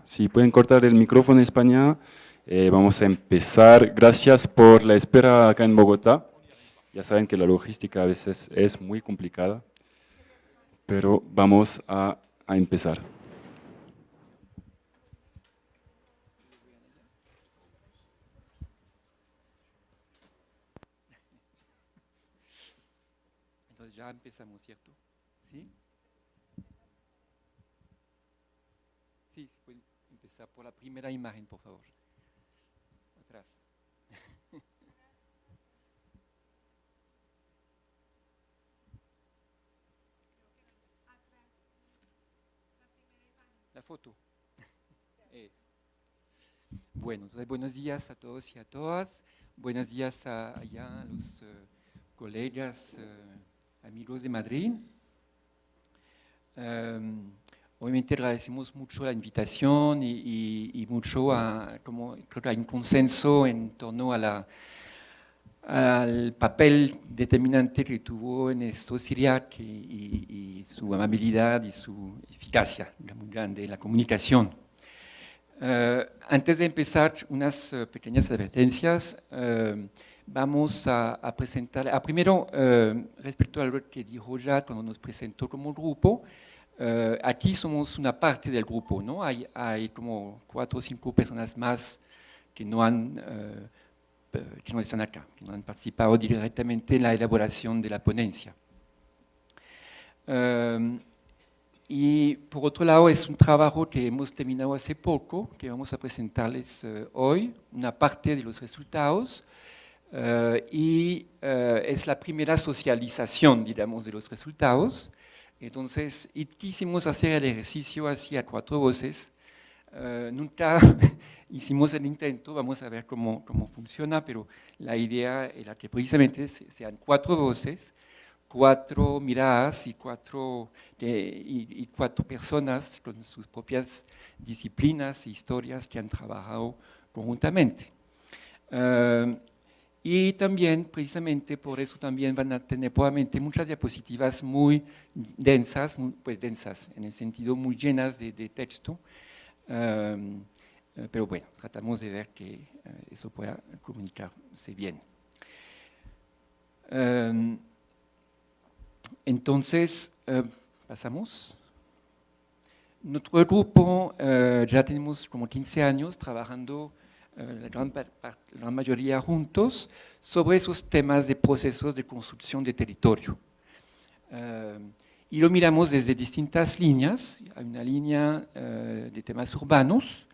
Si pueden cortar el micrófono en España, vamos a empezar. Gracias por la espera acá en Bogotá. Ya saben que la logística a veces es muy complicada, pero vamos a empezar. Entonces ya empezamos, ¿cierto? ¿Sí? Sí, se puede empezar por la primera imagen, por favor. Atrás. La foto. Bueno, entonces buenos días a todos y a todas. Buenos días allá a los colegas, amigos de Madrid. Obviamente agradecemos mucho la invitación y mucho como creo que hay un consenso en torno a al papel determinante que tuvo en esto Siriac y su amabilidad y su eficacia muy grande en la comunicación. Antes de empezar, unas pequeñas advertencias. Vamos a presentar, primero, respecto a lo que dijo ya cuando nos presentó como grupo, aquí somos una parte del grupo, ¿no? Hay como 4 o 5 personas más que no están acá, que no han participado directamente en la elaboración de la ponencia. Y por otro lado es un trabajo que hemos terminado hace poco, que vamos a presentarles hoy, una parte de los resultados, y es la primera socialización, digamos, de los resultados. Entonces, quisimos hacer el ejercicio así a 4 voces. Nunca hicimos el intento, vamos a ver cómo funciona, pero la idea era que precisamente sean 4 voces, 4 miradas y 4 personas con sus propias disciplinas e historias que han trabajado conjuntamente. Y también, precisamente por eso, también van a tener probablemente muchas diapositivas muy densas, pues densas, en el sentido muy llenas de texto. Pero bueno, tratamos de ver que eso pueda comunicarse bien. Entonces, pasamos. Nuestro grupo ya tenemos como 15 años trabajando la gran mayoría juntos sobre esos temas de procesos de construcción de territorio. Y lo miramos desde distintas líneas. Hay una línea de temas urbanos,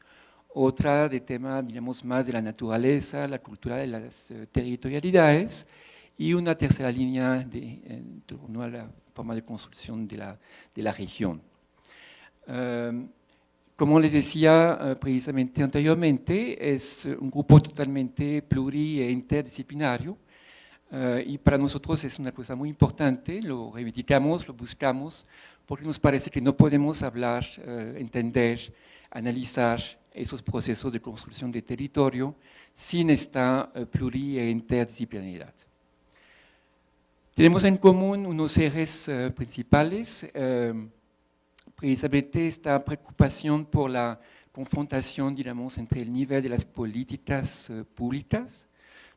otra de temas, digamos, más de la naturaleza, la cultura de las territorialidades, y una tercera línea en torno a la forma de construcción de la región. Como les decía precisamente anteriormente, es un grupo totalmente pluri e interdisciplinario, y para nosotros es una cosa muy importante, lo reivindicamos, lo buscamos, porque nos parece que no podemos hablar, entender, analizar esos procesos de construcción de territorio sin esta pluri e interdisciplinaridad. Tenemos en común unos ejes principales, precisamente esta preocupación por la confrontación, digamos, entre el nivel de las políticas públicas,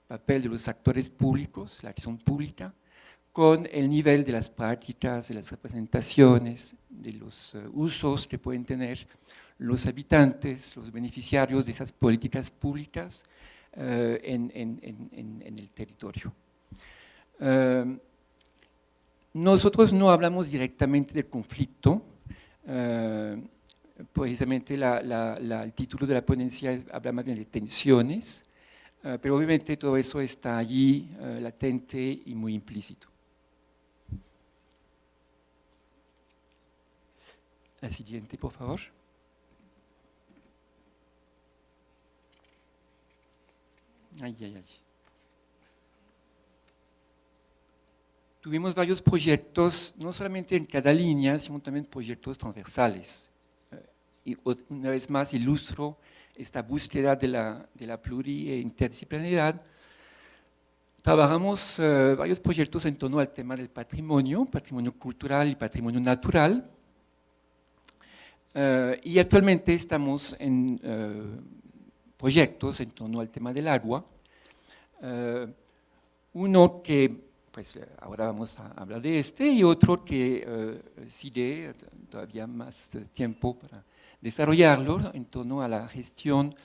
papel de los actores públicos, la acción pública, con el nivel de las prácticas, de las representaciones, de los usos que pueden tener los habitantes, los beneficiarios de esas políticas públicas en el territorio. Nosotros no hablamos directamente del conflicto, precisamente el título de la ponencia habla más bien de tensiones, pero obviamente todo eso está allí latente y muy implícito. La siguiente, por favor. Ay, ay, ay. Tuvimos varios proyectos, no solamente en cada línea, sino también proyectos transversales. Y una vez más ilustro esta búsqueda de la pluri e interdisciplinaridad trabajamos varios proyectos en torno al tema del patrimonio cultural y patrimonio natural. Y actualmente estamos en proyectos en torno al tema del agua. Uno que, pues ahora vamos a hablar de este, y otro que sigue todavía más tiempo para desarrollarlo en torno a la gestión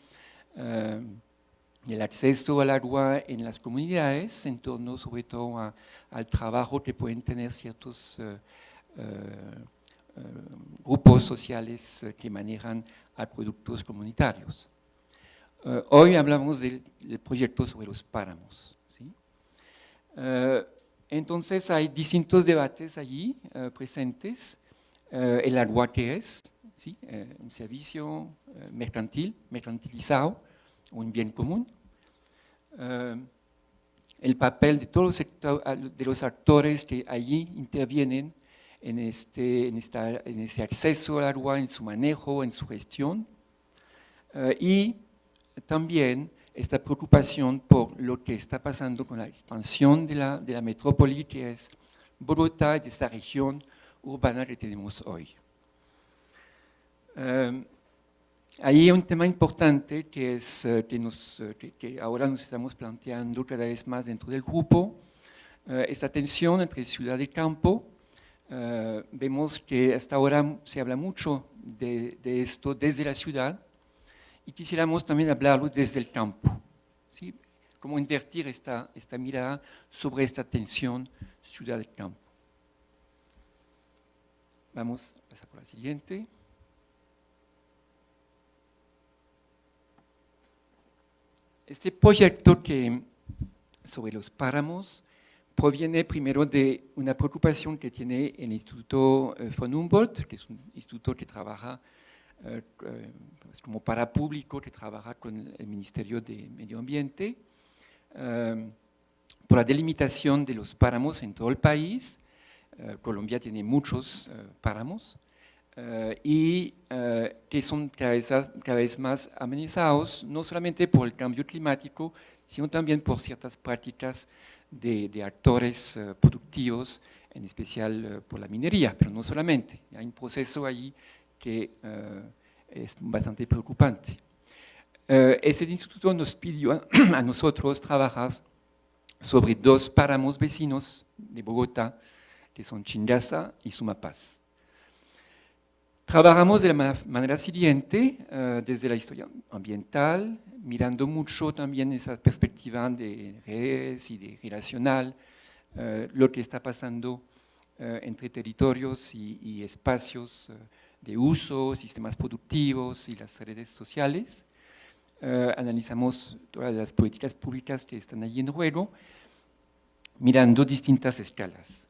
del acceso al agua en las comunidades, en torno sobre todo al trabajo que pueden tener ciertos grupos sociales que manejan acueductos comunitarios. Hoy hablamos del proyecto sobre los páramos, ¿sí? Entonces hay distintos debates allí presentes. El agua, ¿qué es? ¿Sí? Un servicio mercantilizado, un bien común. El papel de todos de los actores que allí intervienen en ese acceso al agua, en su manejo, en su gestión, y también esta preocupación por lo que está pasando con la expansión de la metrópoli que es Bogotá, de esta región urbana que tenemos hoy. Ahí hay un tema importante que es que ahora nos estamos planteando cada vez más dentro del grupo, esta tensión entre ciudad y campo. Vemos que hasta ahora se habla mucho de esto desde la ciudad y quisiéramos también hablarlo desde el campo, ¿sí? Cómo invertir esta mirada sobre esta tensión ciudad-campo. Vamos a pasar por la siguiente. Este proyecto sobre los páramos proviene primero de una preocupación que tiene el Instituto von Humboldt, que es un instituto que trabaja como parapúblico, que trabaja con el Ministerio de Medio Ambiente, por la delimitación de los páramos en todo el país. Colombia tiene muchos páramos y que son cada vez más amenazados, no solamente por el cambio climático, sino también por ciertas prácticas de actores productivos, en especial por la minería, pero no solamente. Hay un proceso ahí que es bastante preocupante. Ese instituto nos pidió a nosotros trabajar sobre dos páramos vecinos de Bogotá, que son Chingaza y Sumapaz. Trabajamos de la manera siguiente, desde la historia ambiental, mirando mucho también esa perspectiva de redes y de relacional, lo que está pasando entre territorios y espacios de uso, sistemas productivos y las redes sociales. Analizamos todas las políticas públicas que están allí en juego, mirando distintas escalas.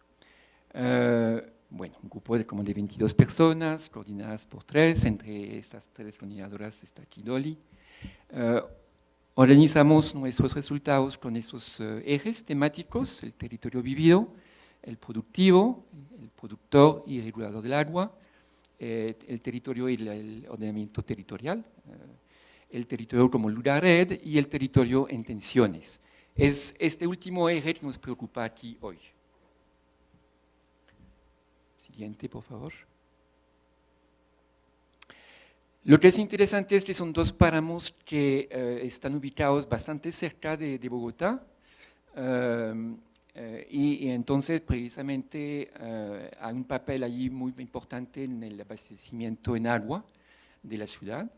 Bueno, un grupo como de 22 personas, coordinadas por 3, entre estas 3 coordinadoras está aquí Dolly. Organizamos nuestros resultados con esos ejes temáticos: el territorio vivido, el productivo, el productor y regulador del agua, el territorio y el ordenamiento territorial, el territorio como lugar red y el territorio en tensiones. Es este último eje que nos preocupa aquí hoy. Siguiente, por favor. Lo que es interesante es que son dos páramos que están ubicados bastante cerca de Bogotá, y entonces precisamente hay un papel allí muy importante en el abastecimiento en agua de la ciudad.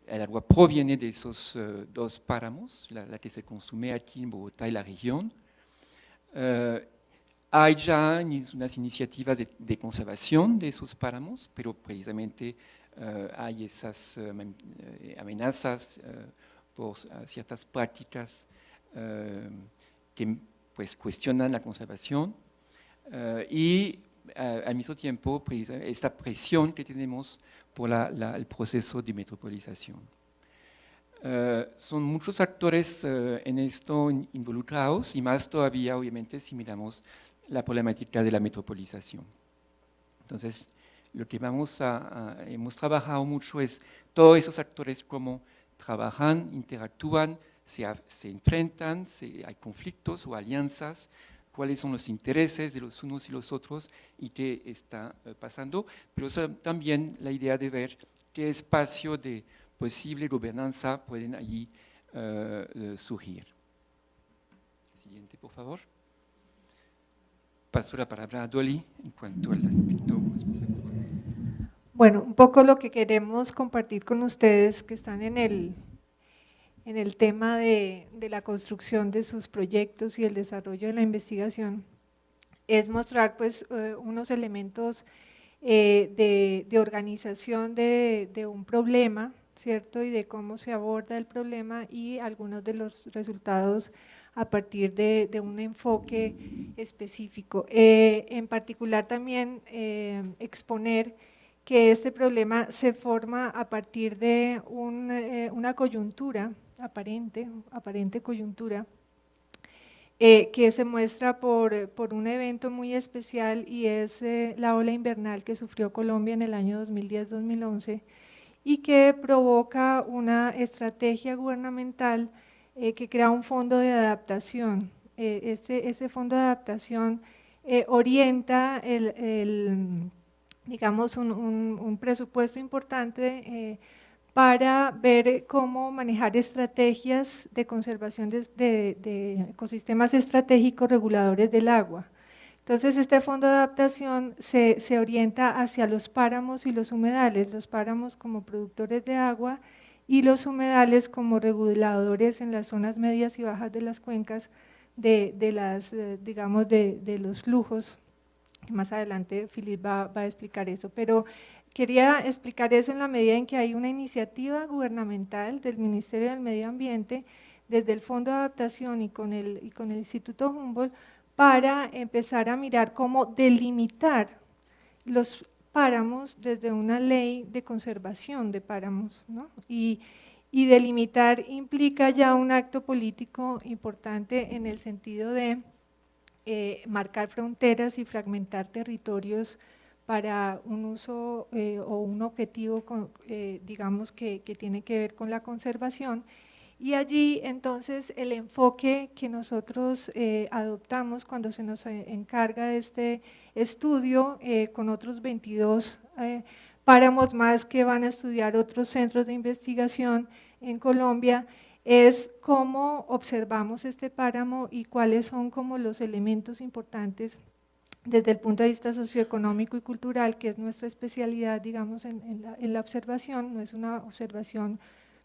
El agua proviene de esos dos páramos, la que se consume aquí en Bogotá y la región. Hay ya unas iniciativas de conservación de esos páramos, pero precisamente hay esas amenazas por ciertas prácticas que pues, cuestionan la conservación y al mismo tiempo esta presión que tenemos por el proceso de metropolización. Son muchos actores en esto involucrados y más todavía, obviamente, si miramos la problemática de la metropolización. Entonces, lo que hemos trabajado mucho es todos esos actores cómo trabajan, interactúan, se enfrentan, hay conflictos o alianzas, cuáles son los intereses de los unos y los otros y qué está pasando, pero también la idea de ver qué espacio de posible gobernanza pueden allí surgir. Siguiente, por favor. Paso la palabra a Dolly en cuanto al aspecto más conceptual. Bueno, un poco lo que queremos compartir con ustedes que están en el tema de la construcción de sus proyectos y el desarrollo de la investigación, es mostrar pues unos elementos de organización de un problema, ¿cierto? Y de cómo se aborda el problema y algunos de los resultados a partir de un enfoque específico. En particular también exponer que este problema se forma a partir de una coyuntura aparente coyuntura, que se muestra por un evento muy especial y es la ola invernal que sufrió Colombia en el año 2010-2011 y que provoca una estrategia gubernamental que crea un fondo de adaptación. Este fondo de adaptación orienta digamos, un presupuesto importante para ver cómo manejar estrategias de conservación de ecosistemas estratégicos reguladores del agua. Entonces, este fondo de adaptación se orienta hacia los páramos y los humedales, los páramos como productores de agua y los humedales como reguladores en las zonas medias y bajas de las cuencas digamos, de los flujos. Más adelante Philippe va a explicar eso, pero quería explicar eso en la medida en que hay una iniciativa gubernamental del Ministerio del Medio Ambiente desde el Fondo de Adaptación y con el Instituto Humboldt para empezar a mirar cómo delimitar los páramos desde una ley de conservación de páramos, ¿no? Y delimitar implica ya un acto político importante en el sentido de marcar fronteras y fragmentar territorios para un uso o un objetivo, digamos, que tiene que ver con la conservación. Y allí entonces el enfoque que nosotros adoptamos cuando se nos encarga de este estudio con otros 22 páramos más que van a estudiar otros centros de investigación en Colombia, es cómo observamos este páramo y cuáles son como los elementos importantes desde el punto de vista socioeconómico y cultural, que es nuestra especialidad, digamos, en la observación. No es una observación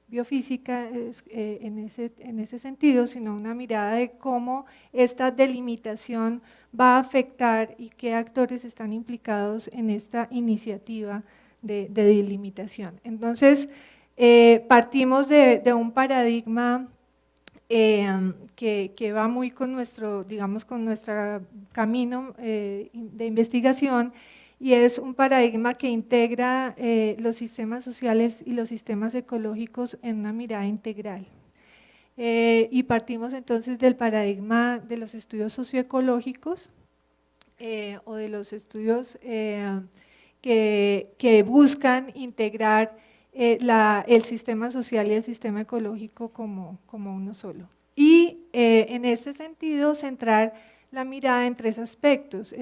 biofísica en ese sentido, sino una mirada de cómo esta delimitación va a afectar y qué actores están implicados en esta iniciativa de delimitación. Entonces, partimos de un paradigma que va muy con nuestro, digamos, con nuestro camino de investigación, y es un paradigma que integra los sistemas sociales y los sistemas ecológicos en una mirada integral. Y partimos entonces del paradigma de los estudios socioecológicos o de los estudios que buscan integrar el sistema social y el sistema ecológico como uno solo. Y en este sentido centrar la mirada en tres aspectos: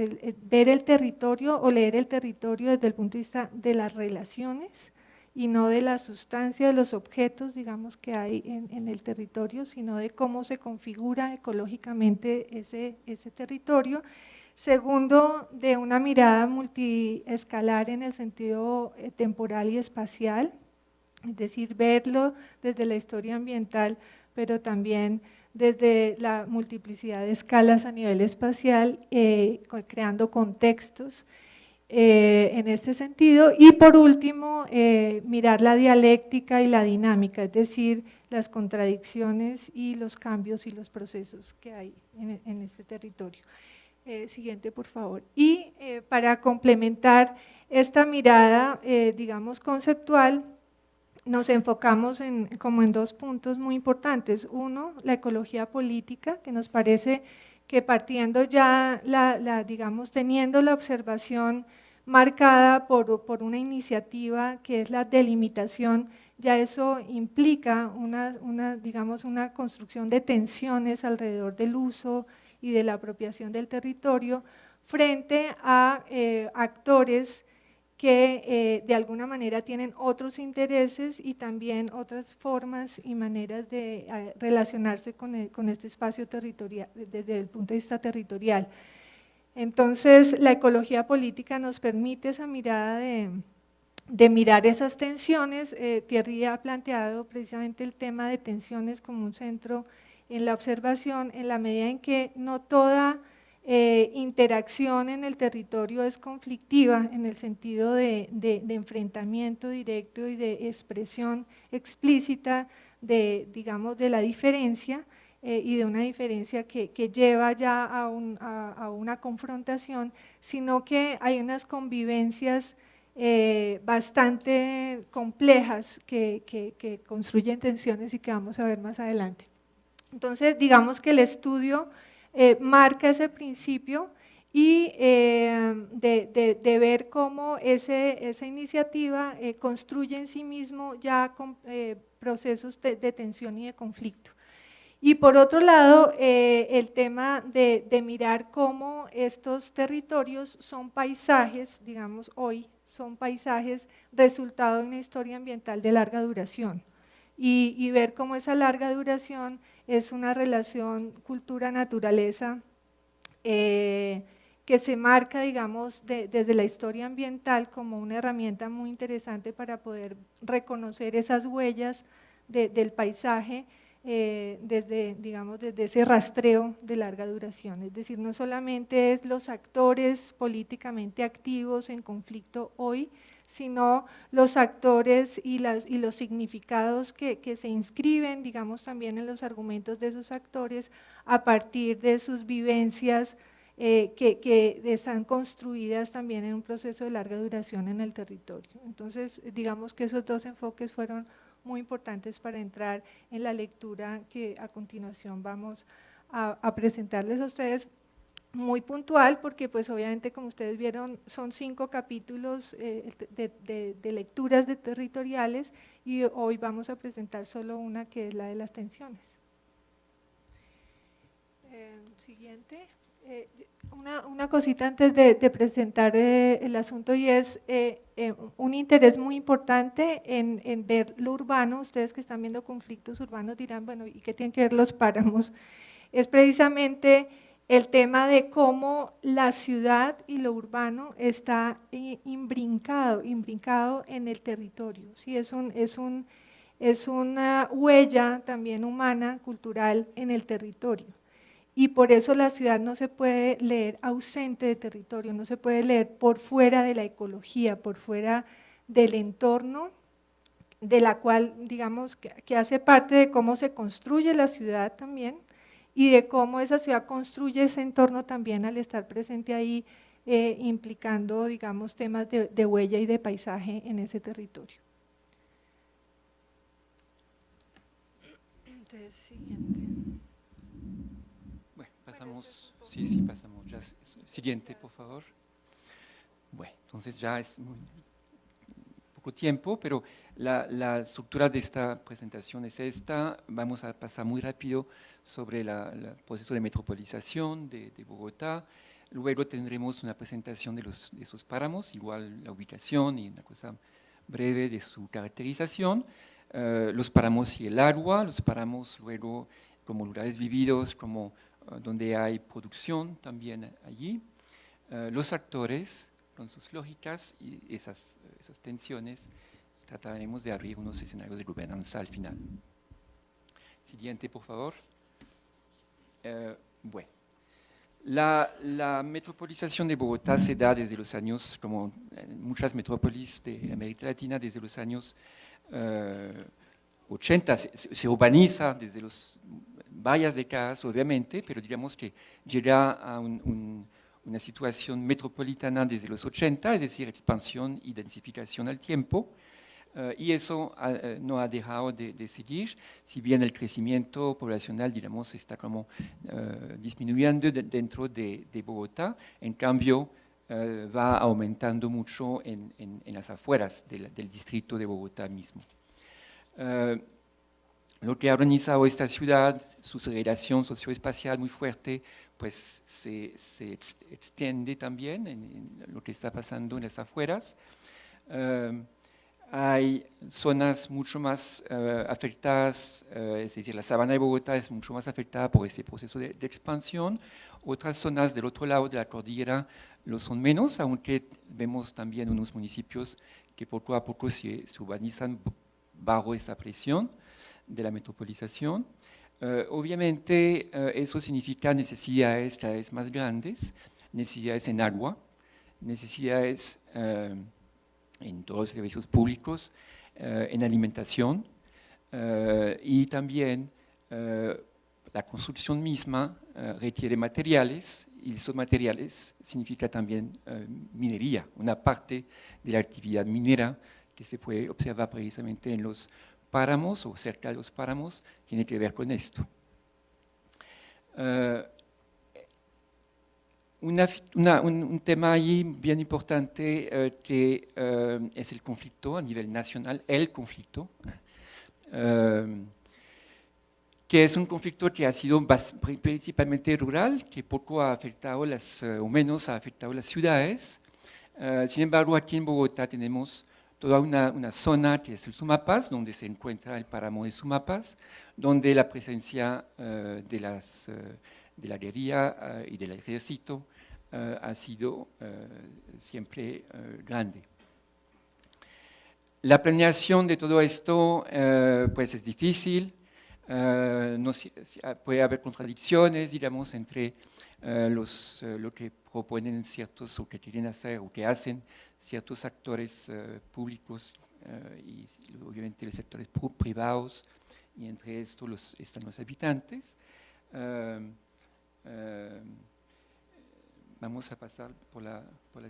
ver el territorio o leer el territorio desde el punto de vista de las relaciones y no de la sustancia de los objetos, digamos, que hay en el territorio, sino de cómo se configura ecológicamente ese territorio. Segundo, de una mirada multiescalar en el sentido temporal y espacial, es decir, verlo desde la historia ambiental, pero también desde la multiplicidad de escalas a nivel espacial, creando contextos en este sentido. Y por último, mirar la dialéctica y la dinámica, es decir, las contradicciones y los cambios y los procesos que hay en este territorio. Siguiente, por favor. Y para complementar esta mirada, digamos, conceptual, nos enfocamos como en dos puntos muy importantes. Uno, la ecología política, que nos parece que partiendo ya, digamos, teniendo la observación marcada por una iniciativa que es la delimitación ya eso implica digamos, una construcción de tensiones alrededor del uso y de la apropiación del territorio frente a actores que de alguna manera tienen otros intereses y también otras formas y maneras de relacionarse con este espacio territorial, desde el punto de vista territorial. Entonces, la ecología política nos permite esa mirada de mirar esas tensiones. Thierry ha planteado precisamente el tema de tensiones como un centro en la observación, en la medida en que no toda interacción en el territorio es conflictiva en el sentido de enfrentamiento directo y de expresión explícita digamos, de la diferencia y de una diferencia que lleva ya a una confrontación, sino que hay unas convivencias bastante complejas que construyen tensiones y que vamos a ver más adelante. Entonces, digamos que el estudio marca ese principio y de ver cómo esa iniciativa construye en sí mismo ya procesos de tensión y de conflicto. Y por otro lado, el tema de mirar cómo estos territorios son paisajes, digamos hoy, son paisajes resultado de una historia ambiental de larga duración. Y ver cómo esa larga duración es una relación cultura-naturaleza que se marca, digamos, desde la historia ambiental como una herramienta muy interesante para poder reconocer esas huellas del paisaje digamos, desde ese rastreo de larga duración. Es decir, no solamente es los actores políticamente activos en conflicto hoy, sino los actores y los significados que se inscriben, digamos, también en los argumentos de esos actores a partir de sus vivencias que están construidas también en un proceso de larga duración en el territorio. Entonces, digamos que esos dos enfoques fueron muy importantes para entrar en la lectura que a continuación vamos a presentarles a ustedes, muy puntual porque pues obviamente como ustedes vieron son 5 capítulos de lecturas de territoriales y hoy vamos a presentar solo una que es la de las tensiones. Siguiente. Una cosita antes de presentar el asunto y es un interés muy importante en ver lo urbano. Ustedes que están viendo conflictos urbanos dirán, bueno, ¿y qué tienen que ver los páramos? Es precisamente el tema de cómo la ciudad y lo urbano está imbrincado en el territorio. ¿Sí? Es una huella también humana, cultural en el territorio. Y por eso la ciudad no se puede leer ausente de territorio, no se puede leer por fuera de la ecología, por fuera del entorno, de la cual, digamos, que hace parte de cómo se construye la ciudad también y de cómo esa ciudad construye ese entorno también al estar presente ahí, implicando, digamos, temas de huella y de paisaje en ese territorio. Entonces, siguiente. Bueno, pasamos, sí, pasamos. Ya, siguiente, por favor. Bueno, entonces ya es muy poco tiempo, pero la estructura de esta presentación es esta. Vamos a pasar muy rápido sobre el proceso de metropolización de Bogotá. Luego tendremos una presentación de esos páramos, igual la ubicación y una cosa breve de su caracterización. Los páramos y el agua, los páramos luego como lugares vividos, como donde hay producción también allí. Los actores con sus lógicas y esas tensiones, trataremos de abrir unos escenarios de gobernanza al final. Siguiente, por favor. Bueno, la metropolización de Bogotá se da desde los años, como en muchas metrópolis de América Latina, desde los años 80, se urbaniza desde varias décadas, obviamente, pero digamos que llega a una situación metropolitana desde los 80, es decir, expansión y densificación al tiempo, y eso no ha dejado de seguir, si bien el crecimiento poblacional, digamos, está como disminuyendo dentro de Bogotá, en cambio va aumentando mucho en las afueras del distrito de Bogotá mismo. Lo que ha organizado esta ciudad, su segregación socioespacial muy fuerte, pues se extiende también en lo que está pasando en las afueras. Hay zonas mucho más afectadas, es decir, la sabana de Bogotá es mucho más afectada por ese proceso de expansión. Otras zonas del otro lado de la cordillera lo son menos, aunque vemos también unos municipios que poco a poco se urbanizan bajo esa presión de la metropolización. Obviamente eso significa necesidades cada vez más grandes, necesidades en agua, necesidades en todos los servicios públicos, en alimentación y también la construcción misma requiere materiales y esos materiales significa también minería, una parte de la actividad minera que se puede observar precisamente en los páramos o cerca de los páramos tiene que ver con esto. Un tema ahí bien importante que es el conflicto a nivel nacional, el conflicto, que es un conflicto que ha sido principalmente rural, que poco ha afectado o menos ha afectado las ciudades. Sin embargo, aquí en Bogotá tenemos toda una zona que es el Sumapaz, donde se encuentra el páramo de Sumapaz, donde la presencia de la guerrilla y del ejército ha sido siempre grande. La planeación de todo esto pues es difícil, puede haber contradicciones, digamos, entre lo que proponen ciertos o que quieren hacer o que hacen ciertos actores públicos y obviamente los sectores privados, y entre estos están los habitantes. Vamos a pasar por la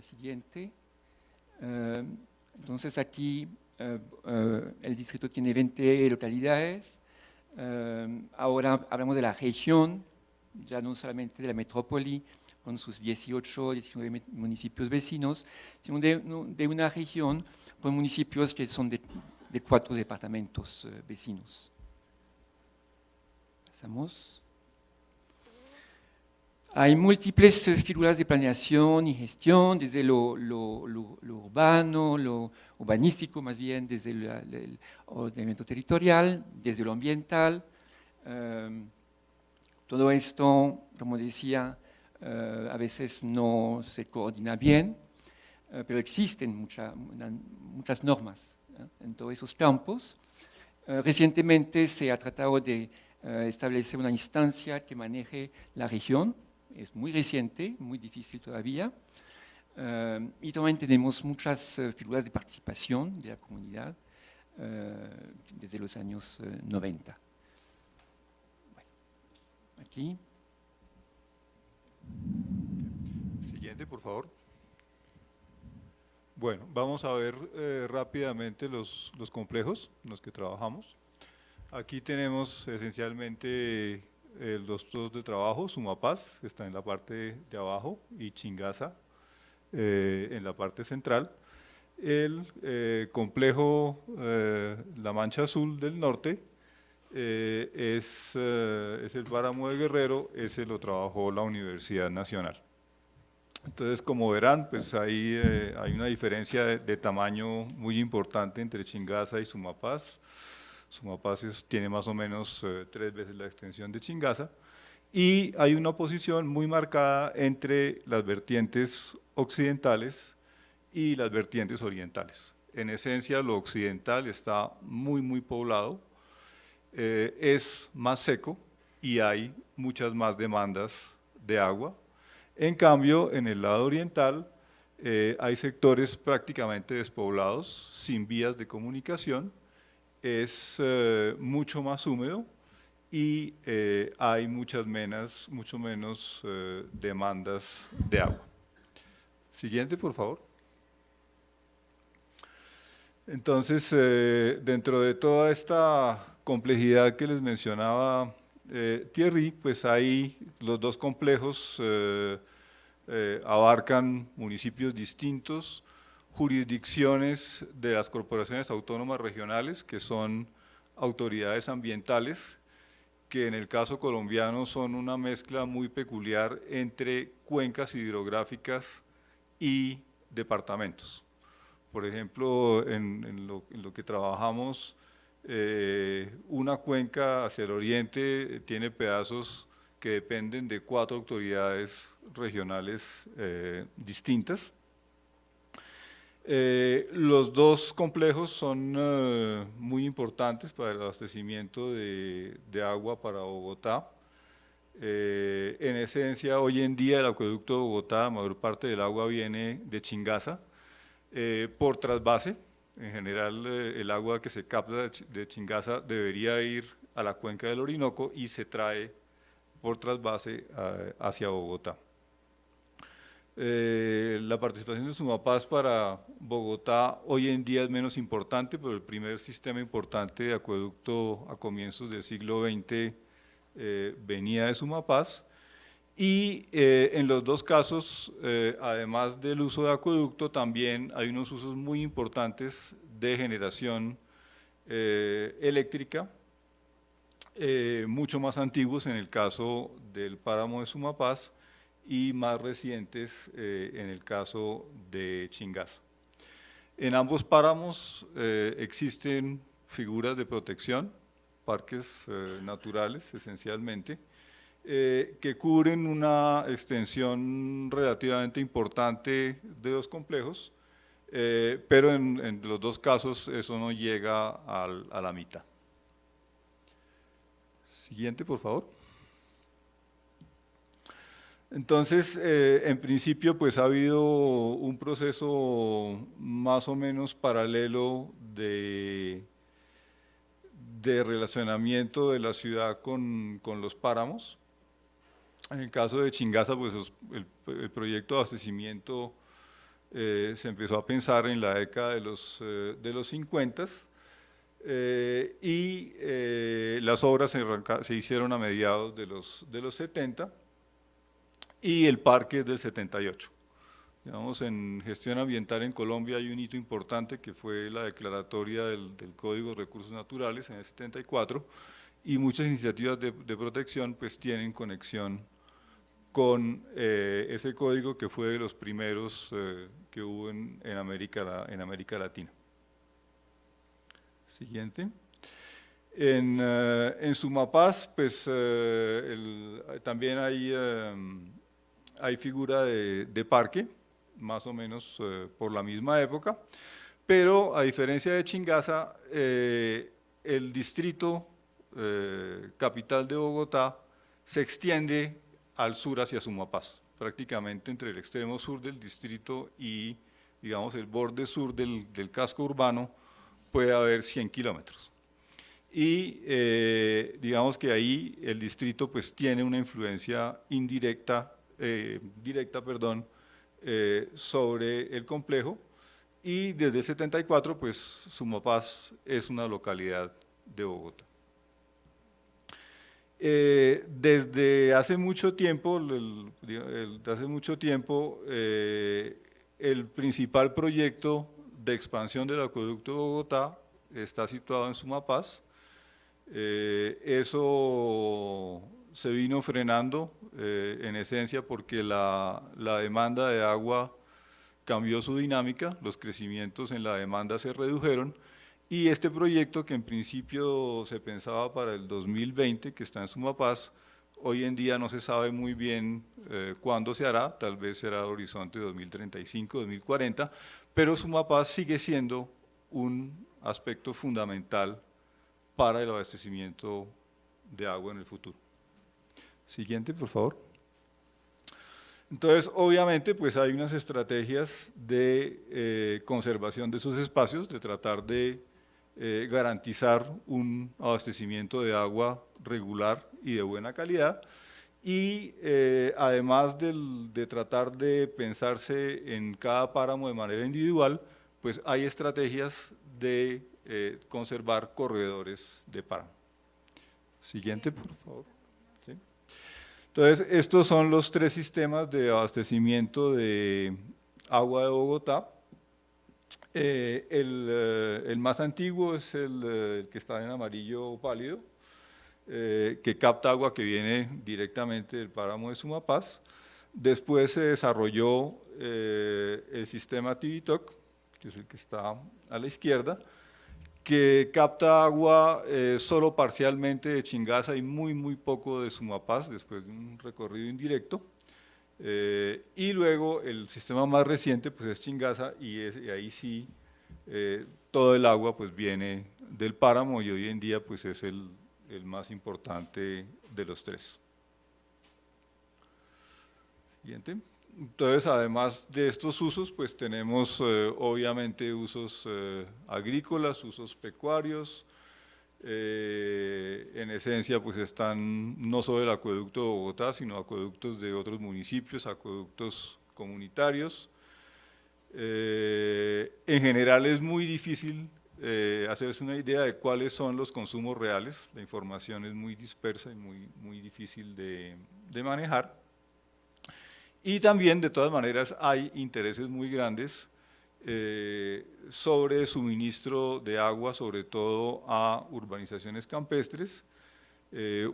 siguiente. Entonces aquí el distrito tiene 20 localidades. Ahora hablamos de la región, ya no solamente de la metrópoli, con sus 18, 19 municipios vecinos, sino de una región con municipios que son de 4 departamentos vecinos. Pasamos. Hay múltiples figuras de planeación y gestión, desde lo urbano, lo urbanístico más bien, desde el ordenamiento territorial, desde lo ambiental. Todo esto, como decía, a veces no se coordina bien, pero existen muchas normas en todos esos campos. Recientemente se ha tratado de establecer una instancia que maneje la región. Es muy reciente, muy difícil todavía, y también tenemos muchas figuras de participación de la comunidad desde los años 90. Bueno, aquí. Siguiente, por favor. Bueno, vamos a ver rápidamente los complejos en los que trabajamos. Aquí tenemos esencialmente los dos de trabajo, Sumapaz, que está en la parte de abajo, y Chingaza en la parte central. El complejo La Mancha Azul del norte es el páramo de Guerrero, ese lo trabajó la Universidad Nacional. Entonces, como verán, pues hay una diferencia de tamaño muy importante entre Chingaza y Sumapaz. Sumapaz tiene más o menos 3 veces la extensión de Chingaza, y hay una oposición muy marcada entre las vertientes occidentales y las vertientes orientales. En esencia, lo occidental está muy poblado, es más seco y hay muchas más demandas de agua. En cambio, en el lado oriental hay sectores prácticamente despoblados, sin vías de comunicación, es mucho más húmedo y hay mucho menos demandas de agua. Siguiente, por favor. Entonces, dentro de toda esta complejidad que les mencionaba Thierry, pues ahí los dos complejos abarcan municipios distintos, jurisdicciones de las corporaciones autónomas regionales, que son autoridades ambientales, que en el caso colombiano son una mezcla muy peculiar entre cuencas hidrográficas y departamentos. Por ejemplo, en lo que trabajamos, una cuenca hacia el oriente tiene pedazos que dependen de 4 autoridades regionales distintas. Los dos complejos son muy importantes para el abastecimiento de agua para Bogotá. En esencia, hoy en día el acueducto de Bogotá, la mayor parte del agua viene de Chingaza por trasvase. En general, el agua que se capta de Chingaza debería ir a la cuenca del Orinoco y se trae por trasvase hacia Bogotá. La participación de Sumapaz para Bogotá hoy en día es menos importante, pero el primer sistema importante de acueducto a comienzos del siglo XX venía de Sumapaz. Y en los dos casos, además del uso de acueducto, también hay unos usos muy importantes de generación eléctrica, mucho más antiguos en el caso del páramo de Sumapaz y más recientes en el caso de Chingaza. En ambos páramos existen figuras de protección, parques naturales esencialmente, que cubren una extensión relativamente importante de los complejos, pero en los dos casos eso no llega a la mitad. Siguiente, por favor. Entonces, en principio, pues ha habido un proceso más o menos paralelo de relacionamiento de la ciudad con los páramos. En el caso de Chingaza, pues el proyecto de abastecimiento se empezó a pensar en la década de los 50 y las obras se hicieron a mediados de los 70 y el parque es del 78. Digamos, en gestión ambiental en Colombia hay un hito importante que fue la declaratoria del Código de Recursos Naturales en el 74 y muchas iniciativas de protección pues tienen conexión con ese código que fue de los primeros que hubo en América Latina. Siguiente. En Sumapaz, pues también hay figura de parque, más o menos por la misma época, pero a diferencia de Chingaza, el distrito capital de Bogotá se extiende al sur hacia Sumapaz, prácticamente entre el extremo sur del distrito y, digamos, el borde sur del casco urbano puede haber 100 kilómetros. Y digamos que ahí el distrito pues tiene una influencia directa, sobre el complejo, y desde el 74 pues Sumapaz es una localidad de Bogotá. Desde hace mucho tiempo, el principal proyecto de expansión del acueducto de Bogotá está situado en Sumapaz. Eso se vino frenando en esencia porque la demanda de agua cambió su dinámica, los crecimientos en la demanda se redujeron y este proyecto que en principio se pensaba para el 2020, que está en Sumapaz, hoy en día no se sabe muy bien cuándo se hará, tal vez será horizonte 2035, 2040, pero Sumapaz sigue siendo un aspecto fundamental para el abastecimiento de agua en el futuro. Siguiente, por favor. Entonces, obviamente, pues hay unas estrategias de conservación de esos espacios, de tratar de garantizar un abastecimiento de agua regular y de buena calidad, y además de tratar de pensarse en cada páramo de manera individual, pues hay estrategias de conservar corredores de páramo. Siguiente, por favor. ¿Sí? Entonces, estos son los 3 sistemas de abastecimiento de agua de Bogotá. El más antiguo es el que está en amarillo pálido, que capta agua que viene directamente del páramo de Sumapaz. Después se desarrolló el sistema Tivitoc, que es el que está a la izquierda, que capta agua solo parcialmente de Chingaza y muy poco de Sumapaz, después de un recorrido indirecto. Y luego el sistema más reciente pues es Chingaza y ahí sí todo el agua pues viene del páramo y hoy en día pues es el más importante de los tres. Siguiente. Entonces, además de estos usos, pues tenemos obviamente usos agrícolas, usos pecuarios. En esencia, pues están no solo el acueducto de Bogotá, sino acueductos de otros municipios, acueductos comunitarios. En general es muy difícil hacerse una idea de cuáles son los consumos reales. La información es muy dispersa y muy difícil de manejar. Y también, de todas maneras, hay intereses muy grandes sobre suministro de agua, sobre todo a urbanizaciones campestres,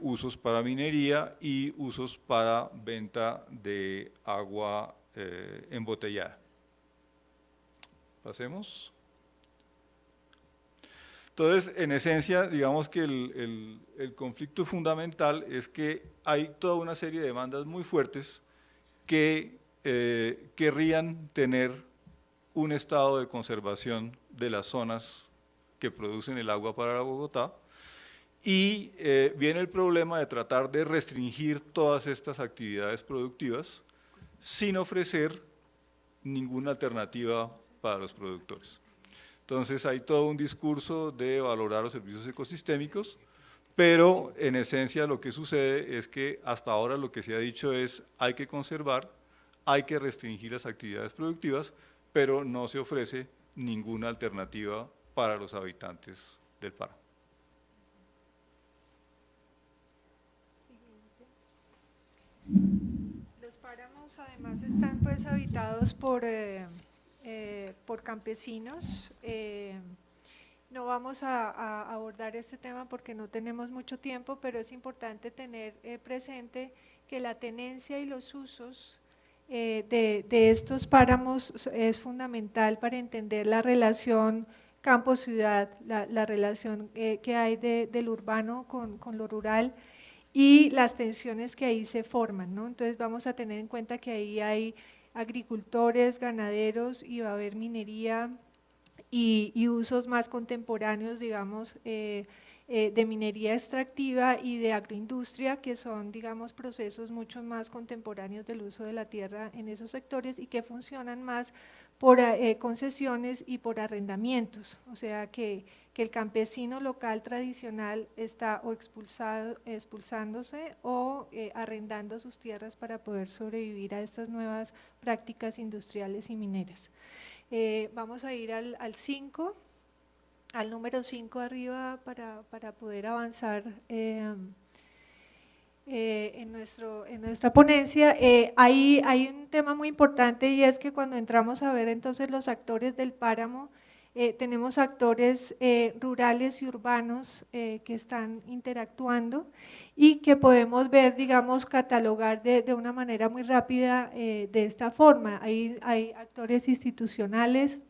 usos para minería y usos para venta de agua embotellada. Pasemos. Entonces, en esencia, digamos que el conflicto fundamental es que hay toda una serie de demandas muy fuertes que querrían tener un estado de conservación de las zonas que producen el agua para Bogotá y viene el problema de tratar de restringir todas estas actividades productivas sin ofrecer ninguna alternativa para los productores. Entonces hay todo un discurso de valorar los servicios ecosistémicos, pero en esencia lo que sucede es que hasta ahora lo que se ha dicho es hay que conservar, hay que restringir las actividades productivas, pero no se ofrece ninguna alternativa para los habitantes del páramo. Los páramos además están pues habitados por campesinos. No vamos a abordar este tema porque no tenemos mucho tiempo, pero es importante tener presente que la tenencia y los usos de estos páramos es fundamental para entender la relación campo-ciudad, la relación que hay del urbano con lo rural y las tensiones que ahí se forman, ¿no? Entonces vamos a tener en cuenta que ahí hay agricultores, ganaderos y va a haber minería y usos más contemporáneos, digamos, de minería extractiva y de agroindustria, que son, digamos, procesos mucho más contemporáneos del uso de la tierra en esos sectores y que funcionan más por concesiones y por arrendamientos, o sea que el campesino local tradicional está o expulsándose o arrendando sus tierras para poder sobrevivir a estas nuevas prácticas industriales y mineras. Vamos a ir al 5, al número 5 arriba para poder avanzar en nuestra ponencia. Hay un tema muy importante y es que cuando entramos a ver entonces los actores del páramo, tenemos actores rurales y urbanos que están interactuando y que podemos ver, digamos, catalogar de una manera muy rápida de esta forma. Hay actores institucionales,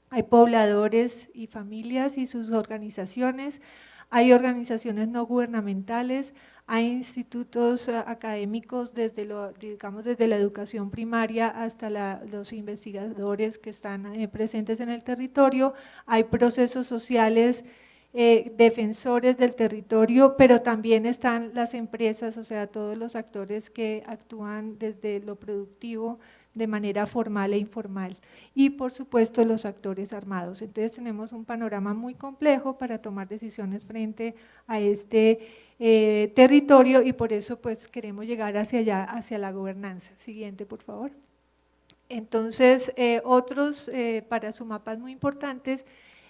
hay pobladores y familias y sus organizaciones, hay organizaciones no gubernamentales, hay institutos académicos desde la educación primaria hasta los investigadores que están presentes en el territorio, hay procesos sociales, defensores del territorio, pero también están las empresas, o sea, todos los actores que actúan desde lo productivo de manera formal e informal y por supuesto los actores armados. Entonces tenemos un panorama muy complejo para tomar decisiones frente a este territorio y por eso pues queremos llegar hacia allá, hacia la gobernanza. Siguiente, por favor. Entonces, otros para Sumapaz muy importantes,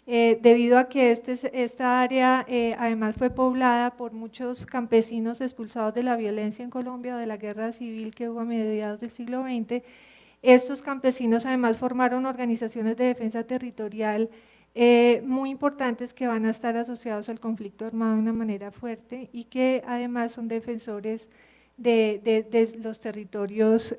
debido a que esta área además fue poblada por muchos campesinos expulsados de la violencia en Colombia o de la guerra civil que hubo a mediados del siglo XX, Estos campesinos además formaron organizaciones de defensa territorial muy importantes que van a estar asociados al conflicto armado de una manera fuerte y que además son defensores de los territorios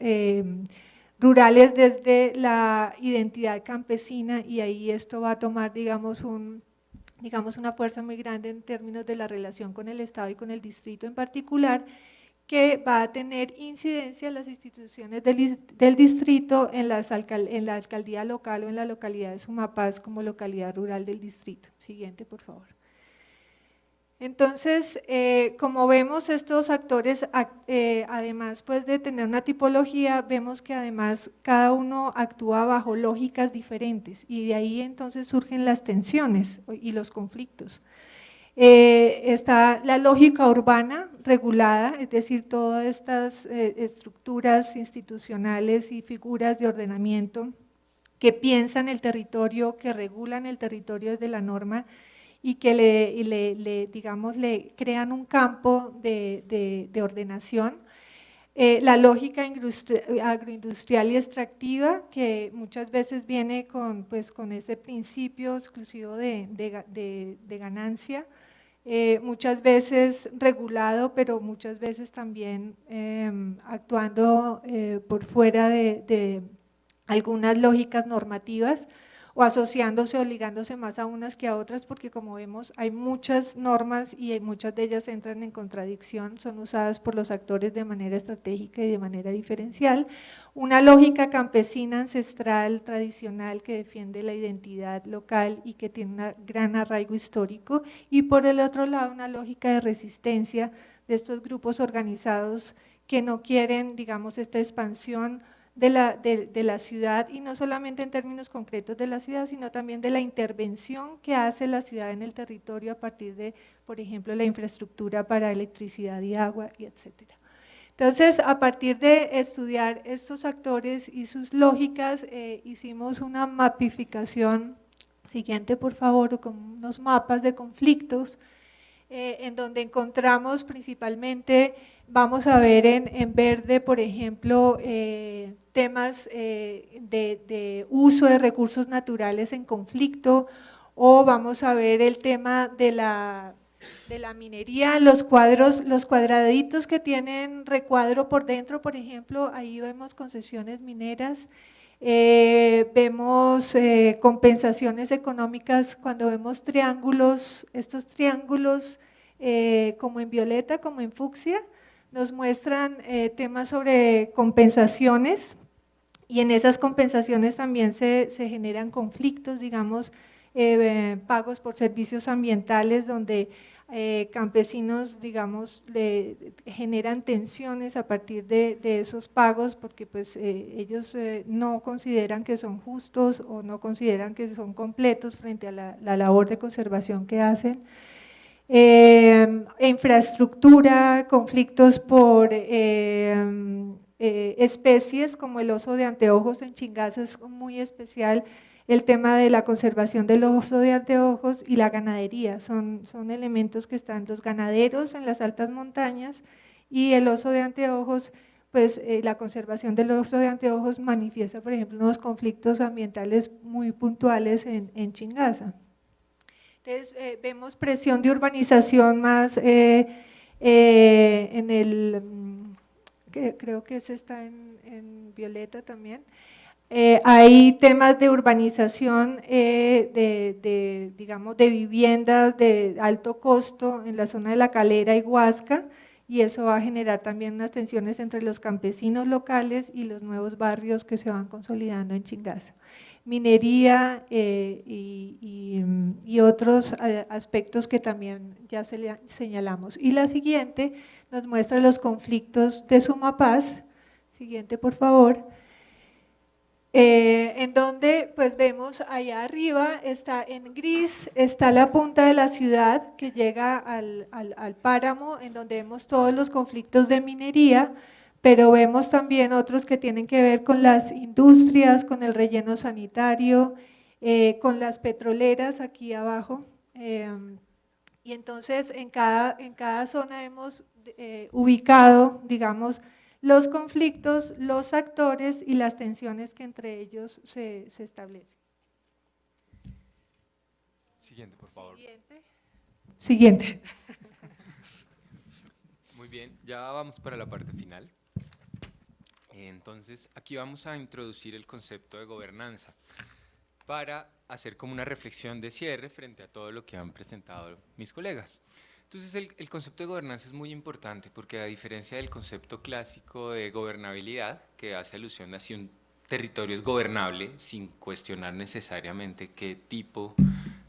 rurales desde la identidad campesina, y ahí esto va a tomar, digamos, una fuerza muy grande en términos de la relación con el Estado y con el distrito en particular, que va a tener incidencia en las instituciones del distrito, en la alcaldía local o en la localidad de Sumapaz como localidad rural del distrito. Siguiente, por favor. Entonces, como vemos, estos actores, además pues, de tener una tipología, vemos que además cada uno actúa bajo lógicas diferentes, y de ahí entonces surgen las tensiones y los conflictos. Está la lógica urbana regulada, es decir, todas estas estructuras institucionales y figuras de ordenamiento que piensan el territorio, que regulan el territorio desde la norma y que le crean un campo de ordenación. La lógica agroindustrial y extractiva, que muchas veces viene con ese principio exclusivo de ganancia, muchas veces regulado, pero muchas veces también actuando por fuera de algunas lógicas normativas, o asociándose, obligándose más a unas que a otras, porque como vemos hay muchas normas y muchas de ellas entran en contradicción, son usadas por los actores de manera estratégica y de manera diferencial. Una lógica campesina ancestral, tradicional, que defiende la identidad local y que tiene un gran arraigo histórico, y por el otro lado una lógica de resistencia de estos grupos organizados que no quieren, digamos, esta expansión de la ciudad, y no solamente en términos concretos de la ciudad, sino también de la intervención que hace la ciudad en el territorio a partir de, por ejemplo, la infraestructura para electricidad y agua, y etcétera. Entonces, a partir de estudiar estos actores y sus lógicas, hicimos una mapificación, siguiente por favor, con unos mapas de conflictos, en donde encontramos principalmente, vamos a ver en verde, por ejemplo, temas de uso de recursos naturales en conflicto, o vamos a ver el tema de la minería, los cuadraditos que tienen recuadro por dentro, por ejemplo, ahí vemos concesiones mineras. Vemos compensaciones económicas cuando vemos triángulos, estos triángulos como en violeta, como en fucsia, nos muestran temas sobre compensaciones, y en esas compensaciones también se generan conflictos, digamos, pagos por servicios ambientales, donde campesinos, digamos, generan tensiones a partir de esos pagos, porque pues ellos no consideran que son justos o no consideran que son completos frente a la labor de conservación que hacen. Infraestructura, conflictos por especies como el oso de anteojos en Chingaza es muy especial. El tema de la conservación del oso de anteojos y la ganadería, son elementos que están los ganaderos en las altas montañas, y el oso de anteojos, pues la conservación del oso de anteojos manifiesta, por ejemplo, unos conflictos ambientales muy puntuales en Chingaza. Entonces vemos presión de urbanización más en el, creo que ese está en violeta también. Hay temas de urbanización, digamos, de viviendas de alto costo en la zona de La Calera y Huasca, y eso va a generar también unas tensiones entre los campesinos locales y los nuevos barrios que se van consolidando en Chingaza. Minería y otros aspectos que también ya señalamos. Y la siguiente nos muestra los conflictos de Sumapaz. Siguiente, por favor. En donde pues vemos allá arriba, está en gris, está la punta de la ciudad que llega al páramo, en donde vemos todos los conflictos de minería, pero vemos también otros que tienen que ver con las industrias, con el relleno sanitario, con las petroleras aquí abajo. Y entonces en cada zona hemos ubicado, digamos, los conflictos, los actores y las tensiones que entre ellos se establecen. Siguiente, por favor. Siguiente. Muy bien, ya vamos para la parte final. Entonces, aquí vamos a introducir el concepto de gobernanza para hacer como una reflexión de cierre frente a todo lo que han presentado mis colegas. Entonces, el concepto de gobernanza es muy importante porque, a diferencia del concepto clásico de gobernabilidad, que hace alusión a si un territorio es gobernable sin cuestionar necesariamente qué tipo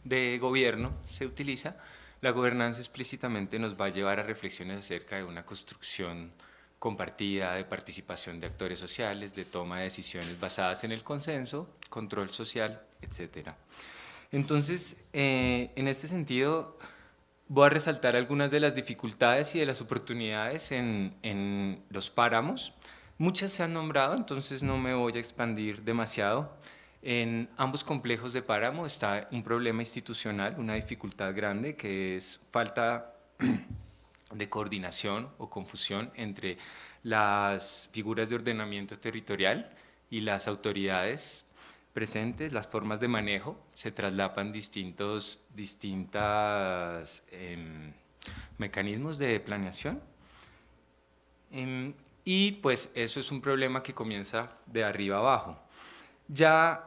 de gobierno se utiliza, la gobernanza explícitamente nos va a llevar a reflexiones acerca de una construcción compartida, de participación de actores sociales, de toma de decisiones basadas en el consenso, control social, etc. Entonces, en este sentido, voy a resaltar algunas de las dificultades y de las oportunidades en los páramos. Muchas se han nombrado, entonces no me voy a expandir demasiado. En ambos complejos de páramo está un problema institucional, una dificultad grande, que es falta de coordinación o confusión entre las figuras de ordenamiento territorial y las autoridades presentes, las formas de manejo, se traslapan distintos mecanismos de planeación. Y pues eso es un problema que comienza de arriba abajo. Ya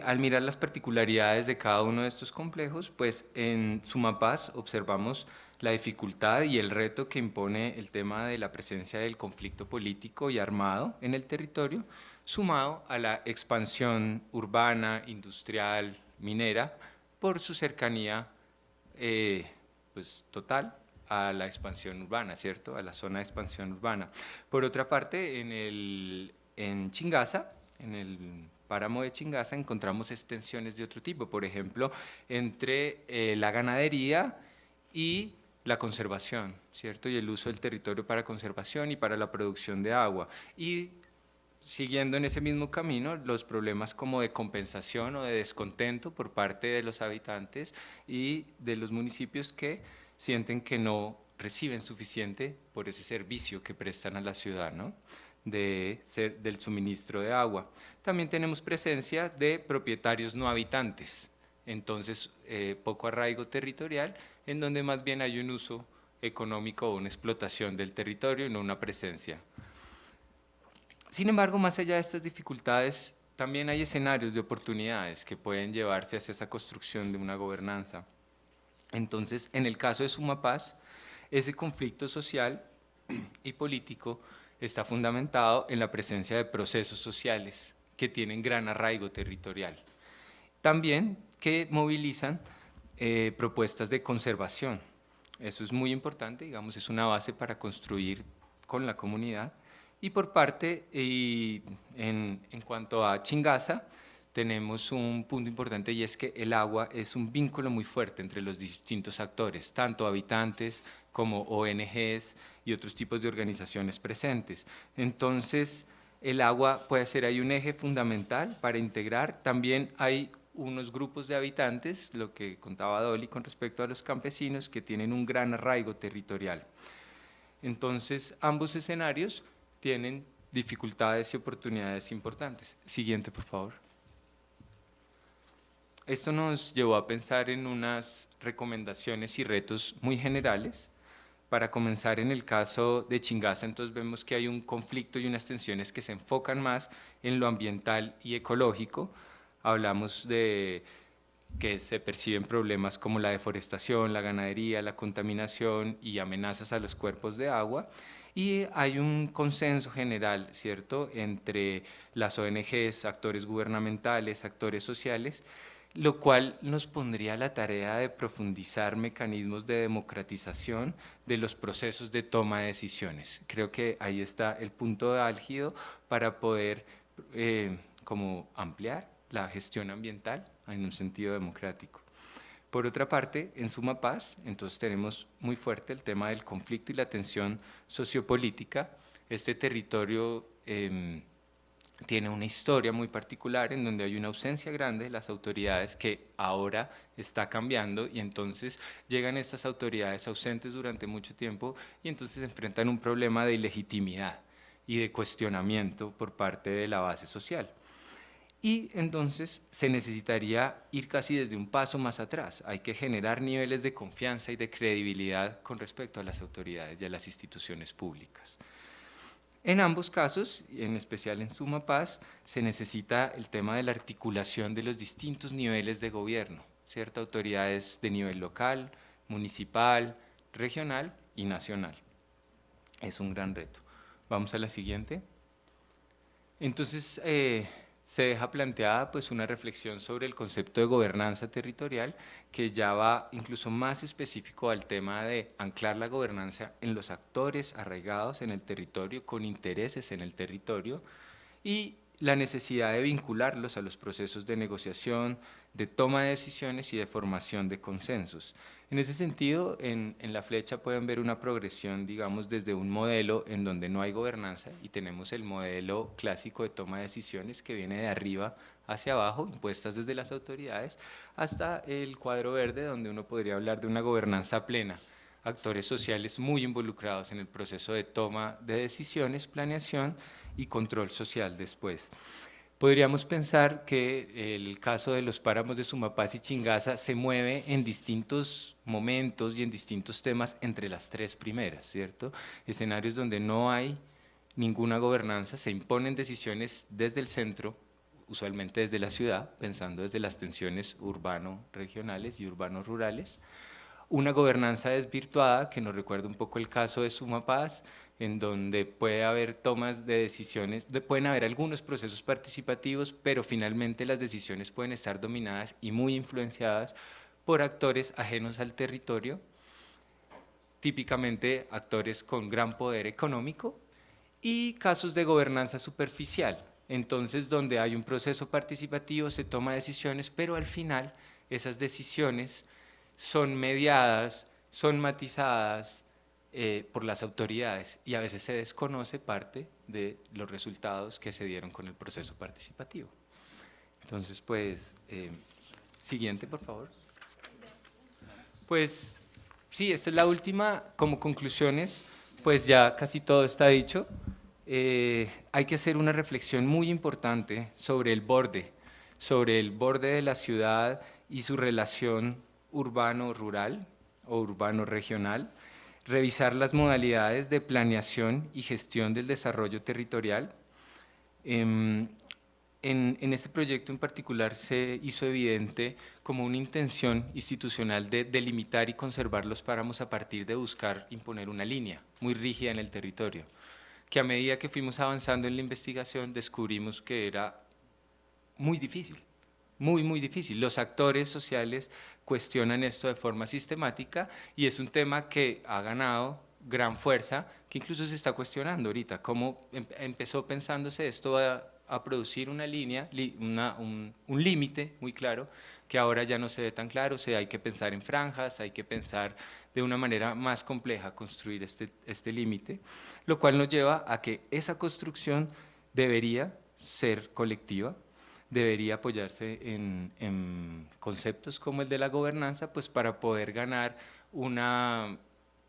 al mirar las particularidades de cada uno de estos complejos, pues en Sumapaz observamos la dificultad y el reto que impone el tema de la presencia del conflicto político y armado en el territorio, sumado a la expansión urbana, industrial, minera, por su cercanía pues, total a la expansión urbana, ¿cierto? A la zona de expansión urbana. Por otra parte, en Chingaza, en el páramo de Chingaza, encontramos extensiones de otro tipo, por ejemplo, entre la ganadería y la conservación, ¿cierto? Y el uso del territorio para conservación y para la producción de agua. Y siguiendo en ese mismo camino, los problemas como de compensación o de descontento por parte de los habitantes y de los municipios que sienten que no reciben suficiente por ese servicio que prestan a la ciudad, ¿no? Del suministro de agua. También tenemos presencia de propietarios no habitantes, entonces poco arraigo territorial, en donde más bien hay un uso económico o una explotación del territorio y no una presencia. Sin embargo, más allá de estas dificultades, también hay escenarios de oportunidades que pueden llevarse hacia esa construcción de una gobernanza. Entonces, en el caso de Sumapaz, ese conflicto social y político está fundamentado en la presencia de procesos sociales que tienen gran arraigo territorial. También que movilizan propuestas de conservación. Eso es muy importante, digamos, es una base para construir con la comunidad. Y por parte, en cuanto a Chingaza, tenemos un punto importante y es que el agua es un vínculo muy fuerte entre los distintos actores, tanto habitantes como ONGs y otros tipos de organizaciones presentes. Entonces, el agua puede ser ahí un eje fundamental para integrar. También hay unos grupos de habitantes, lo que contaba Dolly con respecto a los campesinos, que tienen un gran arraigo territorial. Entonces, ambos escenarios tienen dificultades y oportunidades importantes. Siguiente, por favor. Esto nos llevó a pensar en unas recomendaciones y retos muy generales. Para comenzar, en el caso de Chingaza, entonces vemos que hay un conflicto y unas tensiones que se enfocan más en lo ambiental y ecológico. Hablamos de que se perciben problemas como la deforestación, la ganadería, la contaminación y amenazas a los cuerpos de agua. Y hay un consenso general, ¿cierto?, entre las ONGs, actores gubernamentales, actores sociales, lo cual nos pondría a la tarea de profundizar mecanismos de democratización de los procesos de toma de decisiones. Creo que ahí está el punto álgido para poder como ampliar la gestión ambiental en un sentido democrático. Por otra parte, en Sumapaz, entonces tenemos muy fuerte el tema del conflicto y la tensión sociopolítica. Este territorio tiene una historia muy particular en donde hay una ausencia grande de las autoridades que ahora está cambiando y entonces llegan estas autoridades ausentes durante mucho tiempo y entonces enfrentan un problema de ilegitimidad. y de cuestionamiento por parte de la base social. Y entonces se necesitaría ir casi desde un paso más atrás. Hay que generar niveles de confianza y de credibilidad con respecto a las autoridades y a las instituciones públicas. En ambos casos, en especial en Sumapaz, se necesita el tema de la articulación de los distintos niveles de gobierno, ¿cierto? Autoridades de nivel local, municipal, regional y nacional. Es un gran reto. Vamos a la siguiente. Entonces, se deja planteada pues, una reflexión sobre el concepto de gobernanza territorial que ya va incluso más específico al tema de anclar la gobernanza en los actores arraigados en el territorio, con intereses en el territorio, y la necesidad de vincularlos a los procesos de negociación, de toma de decisiones y de formación de consensos. En ese sentido, en la flecha pueden ver una progresión, digamos, desde un modelo en donde no hay gobernanza y tenemos el modelo clásico de toma de decisiones que viene de arriba hacia abajo, impuestas desde las autoridades, hasta el cuadro verde donde uno podría hablar de una gobernanza plena, actores sociales muy involucrados en el proceso de toma de decisiones, planeación y control social después. Podríamos pensar que el caso de los páramos de Sumapaz y Chingaza se mueve en distintos momentos y en distintos temas entre las tres primeras, ¿cierto? Escenarios donde no hay ninguna gobernanza, se imponen decisiones desde el centro, usualmente desde la ciudad, pensando desde las tensiones urbano-regionales y urbano-rurales. Una gobernanza desvirtuada, que nos recuerda un poco el caso de Sumapaz, en donde puede haber tomas de decisiones, pueden haber algunos procesos participativos, pero finalmente las decisiones pueden estar dominadas y muy influenciadas por actores ajenos al territorio, típicamente actores con gran poder económico, y casos de gobernanza superficial, entonces donde hay un proceso participativo, se toma decisiones, pero al final esas decisiones son mediadas, son matizadas por las autoridades y a veces se desconoce parte de los resultados que se dieron con el proceso participativo. Entonces, pues, siguiente, por favor. Pues, sí, esta es la última. Como conclusiones, pues ya casi todo está dicho. Hay que hacer una reflexión muy importante sobre el borde de la ciudad y su relación urbano-rural o urbano-regional, revisar las modalidades de planeación y gestión del desarrollo territorial. En este proyecto en particular se hizo evidente como una intención institucional de delimitar y conservar los páramos a partir de buscar imponer una línea muy rígida en el territorio, que a medida que fuimos avanzando en la investigación descubrimos que era muy difícil. Muy difícil. Los actores sociales cuestionan esto de forma sistemática y es un tema que ha ganado gran fuerza, que incluso se está cuestionando ahorita. ¿Cómo empezó pensándose esto a producir una línea, un límite muy claro, que ahora ya no se ve tan claro? O sea, hay que pensar en franjas, hay que pensar de una manera más compleja construir este límite, lo cual nos lleva a que esa construcción debería ser colectiva, debería apoyarse en conceptos como el de la gobernanza, pues para poder ganar una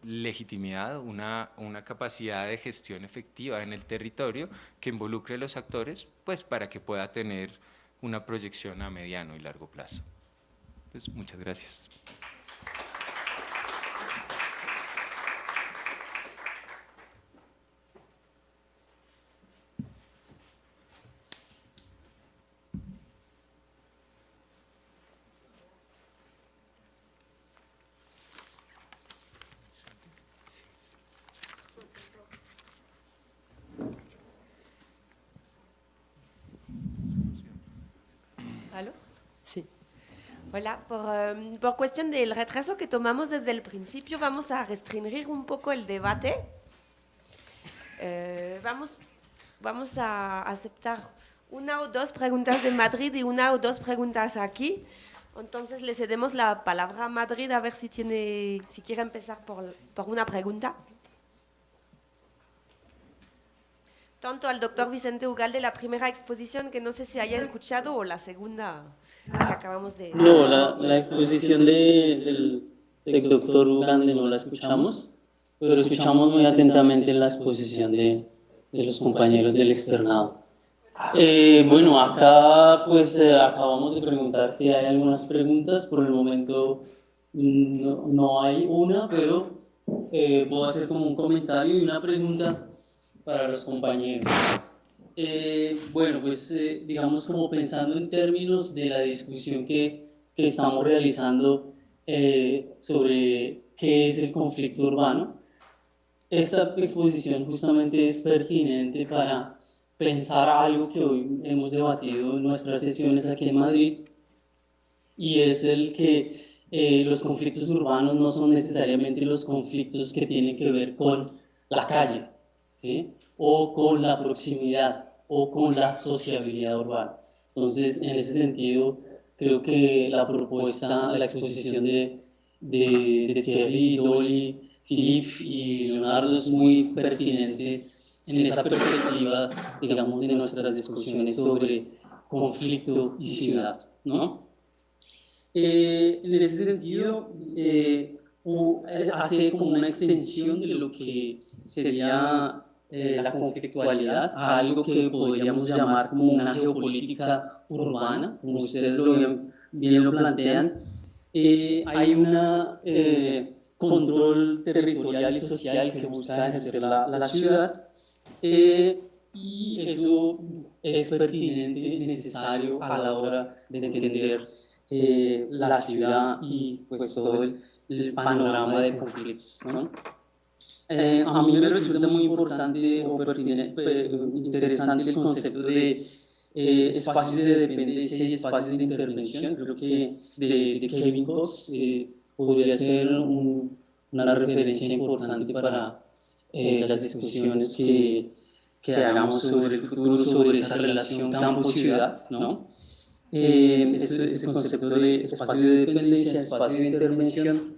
legitimidad, una capacidad de gestión efectiva en el territorio que involucre a los actores, pues para que pueda tener una proyección a mediano y largo plazo. Entonces, muchas gracias. ¿Aló? Sí. Hola, por cuestión del retraso que tomamos desde el principio, vamos a restringir un poco el debate. Vamos a aceptar una o dos preguntas de Madrid y una o dos preguntas aquí. Entonces le cedemos la palabra a Madrid a ver si quiere empezar por una pregunta. Tanto al doctor Vicente Ugalde, la primera exposición, que no sé si haya escuchado, o la segunda que acabamos de escuchar. No, la exposición del doctor Ugalde no la escuchamos, pero escuchamos muy atentamente la exposición de de los compañeros del externado. Bueno, acá pues acabamos de preguntar si hay algunas preguntas. Por el momento no hay una, pero puedo hacer como un comentario y una pregunta para los compañeros. Bueno, pues digamos como pensando en términos de la discusión que estamos realizando sobre qué es el conflicto urbano, esta exposición justamente es pertinente para pensar algo que hoy hemos debatido en nuestras sesiones aquí en Madrid, y es el que los conflictos urbanos no son necesariamente los conflictos que tienen que ver con la calle, ¿sí? O con la proximidad, o con la sociabilidad urbana. Entonces, en ese sentido, creo que la propuesta, la exposición de Thierry, Dolly, Philippe y Leonardo es muy pertinente en esa perspectiva, digamos, de nuestras discusiones sobre conflicto y ciudad, ¿no? En ese sentido, hace como una extensión de lo que sería la conflictualidad a algo que podríamos llamar como una geopolítica urbana, como ustedes bien lo plantean. Hay un control territorial y social que busca ejercer la ciudad, y eso es pertinente, necesario a la hora de entender la ciudad y pues todo el panorama de conflictos, ¿no? A mí me resulta muy importante o interesante el concepto de espacios de dependencia y espacios de intervención. Creo que de Kevin Cox podría ser una referencia importante para las discusiones que hagamos sobre el futuro, sobre esa relación campo-ciudad, ¿no? Ese concepto de espacio de dependencia, espacio de intervención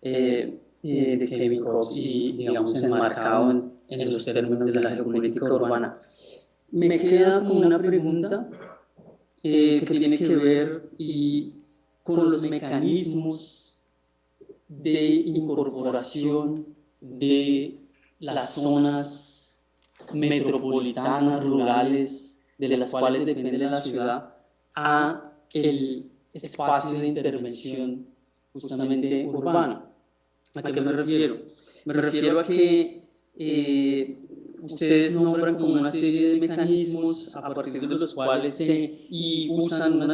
de Kevin Cox y, digamos, enmarcado en los términos de la geopolítica urbana. Me queda como una pregunta que tiene que ver con los mecanismos de incorporación de las zonas metropolitanas, rurales, de las cuales depende la ciudad, a el espacio de intervención justamente urbano. ¿A qué me refiero? Me refiero a que ustedes nombran como una serie de mecanismos a partir de los cuales y usan una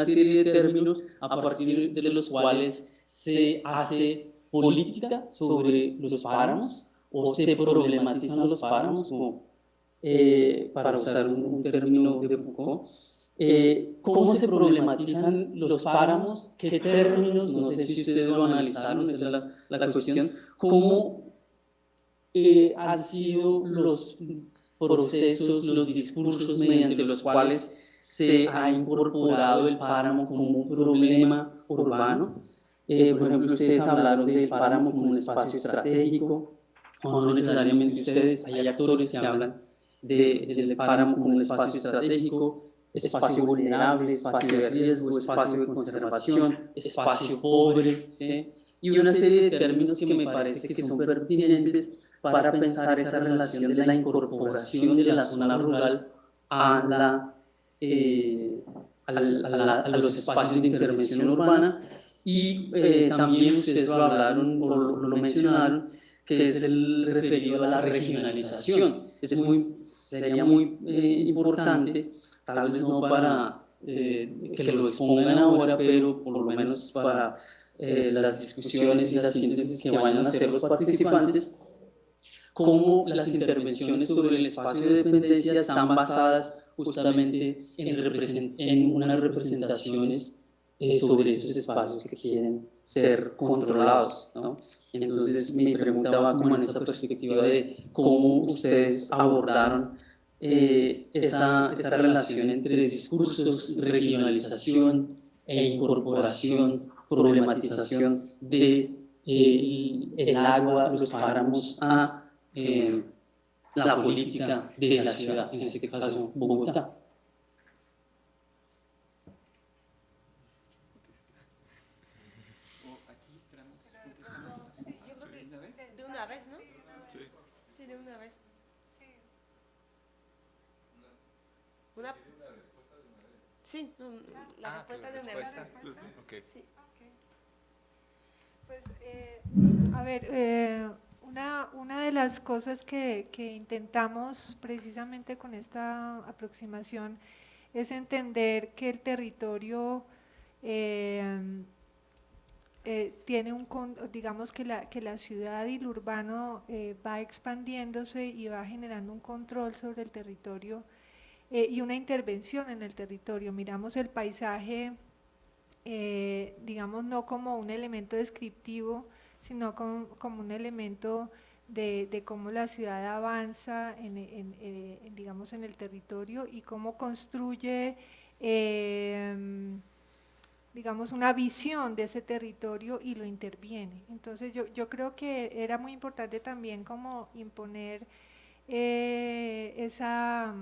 serie de términos a partir de los cuales se hace política sobre los páramos o se problematizan los páramos, como, para usar un término de Foucault. ¿Cómo se problematizan los páramos? ¿Qué términos? No sé si ustedes lo analizaron, esa es la cuestión. ¿Cómo han sido los procesos, los discursos mediante los cuales se ha incorporado el páramo como un problema urbano? Por ejemplo, ustedes hablaron del páramo como un espacio estratégico, o no necesariamente ustedes, hay actores que hablan del páramo como un espacio estratégico, espacio vulnerable, espacio de riesgo, espacio de conservación, espacio pobre, ¿sí? Y una serie de términos que me parece que son pertinentes para pensar esa relación de la incorporación de la zona rural a los espacios de intervención urbana. Y también ustedes lo hablaron o lo mencionaron, que es el referido a la regionalización. Sería muy importante, tal vez no para que lo expongan ahora, pero por lo menos para las discusiones y las síntesis que vayan a hacer los participantes, cómo las intervenciones sobre el espacio de dependencia están basadas justamente en unas representaciones sobre esos espacios que quieren ser controlados, ¿no? Entonces mi pregunta va como en esa perspectiva de cómo ustedes abordaron esa relación entre discursos, regionalización e incorporación, problematización de el agua, los páramos a la política de la ciudad, en este caso Bogotá. De una vez, ¿no? Sí, de una vez. Una... Sí, la respuesta de una vez. Okay. Sí. Pues, a ver, una de las cosas que intentamos precisamente con esta aproximación es entender que el territorio tiene digamos que la ciudad y lo urbano va expandiéndose y va generando un control sobre el territorio y una intervención en el territorio. Miramos el paisaje, digamos, no como un elemento descriptivo, sino como un elemento de cómo la ciudad avanza digamos, en el territorio y cómo construye digamos, una visión de ese territorio y lo interviene. Entonces yo creo que era muy importante también como imponer esa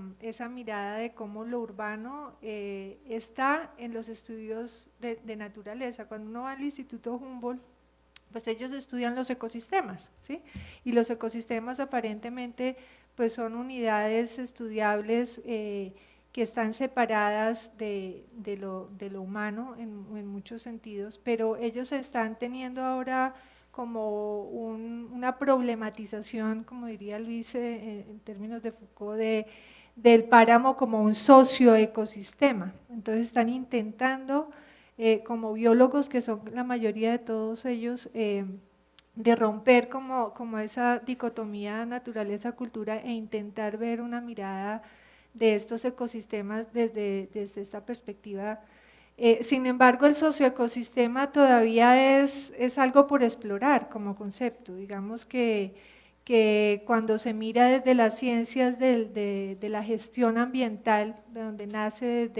mirada de cómo lo urbano está en los estudios de naturaleza. Cuando uno va al Instituto Humboldt, pues ellos estudian los ecosistemas, ¿sí? Y los ecosistemas aparentemente pues son unidades estudiables que están separadas de lo humano en muchos sentidos, pero ellos están teniendo ahora como una problematización, como diría Luis en términos de Foucault, del páramo como un socioecosistema. Entonces están intentando, como biólogos que son la mayoría de todos ellos, de romper como esa dicotomía naturaleza-cultura e intentar ver una mirada de estos ecosistemas desde esta perspectiva. Sin embargo, el socioecosistema todavía es algo por explorar como concepto. Digamos que cuando se mira desde las ciencias de la gestión ambiental, de donde nace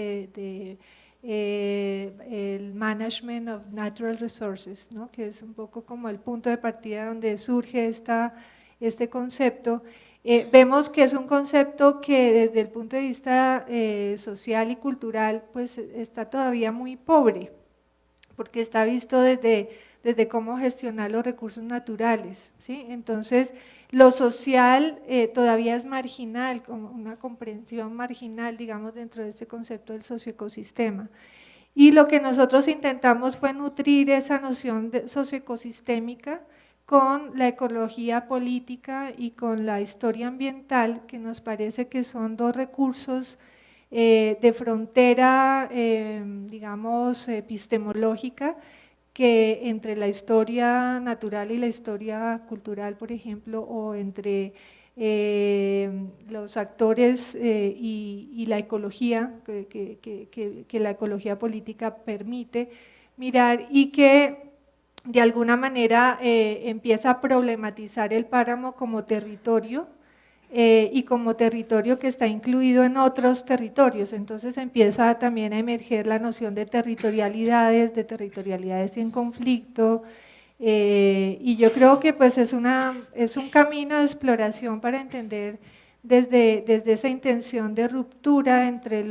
el Management of Natural Resources, ¿no? Que es un poco como el punto de partida donde surge este concepto, vemos que es un concepto que desde el punto de vista social y cultural pues está todavía muy pobre, porque está visto desde cómo gestionar los recursos naturales, ¿sí? Entonces lo social todavía es marginal, como una comprensión marginal, digamos, dentro de este concepto del socioecosistema. Y lo que nosotros intentamos fue nutrir esa noción socioecosistémica con la ecología política y con la historia ambiental, que nos parece que son dos recursos de frontera, digamos, epistemológica, que entre la historia natural y la historia cultural, por ejemplo, o entre los actores y la ecología, que la ecología política permite mirar y que de alguna manera empieza a problematizar el páramo como territorio y como territorio que está incluido en otros territorios. Entonces empieza también a emerger la noción de territorialidades en conflicto, y yo creo que pues es un camino de exploración para entender desde esa intención de ruptura entre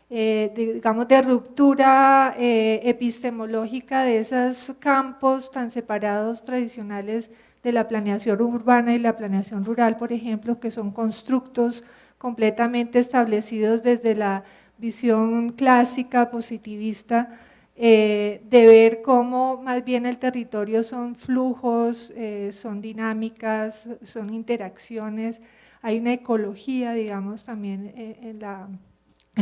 digamos, de ruptura epistemológica de esos campos tan separados tradicionales de la planeación urbana y la planeación rural, por ejemplo, que son constructos completamente establecidos desde la visión clásica, positivista, de ver cómo más bien el territorio son flujos, son dinámicas, son interacciones, hay una ecología, digamos, también en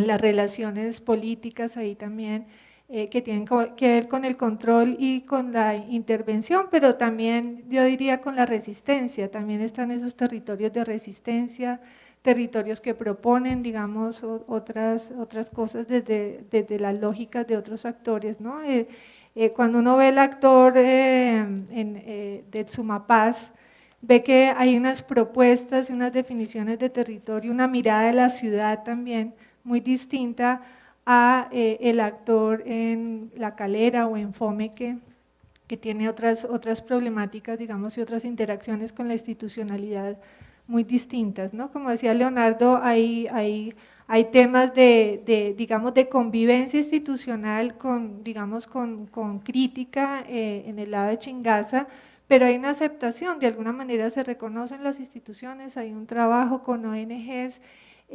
las relaciones políticas ahí también, que tienen que ver con el control y con la intervención, pero también yo diría con la resistencia. También están esos territorios de resistencia, territorios que proponen, digamos, otras cosas desde las lógicas de otros actores, ¿no? Cuando uno ve el actor de Sumapaz, ve que hay unas propuestas y unas definiciones de territorio, una mirada de la ciudad también muy distinta a el actor en La Calera o en Fomeque, que tiene otras problemáticas, digamos, y otras interacciones con la institucionalidad muy distintas, ¿no? Como decía Leonardo, hay temas digamos, de convivencia institucional digamos, con crítica en el lado de Chingaza, pero hay una aceptación, de alguna manera se reconocen las instituciones, hay un trabajo con ONGs,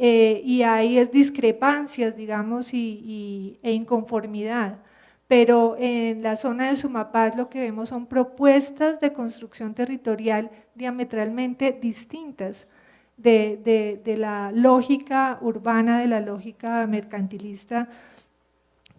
y hay discrepancias, digamos, e inconformidad. Pero en la zona de Sumapaz lo que vemos son propuestas de construcción territorial diametralmente distintas de la lógica urbana, de la lógica mercantilista,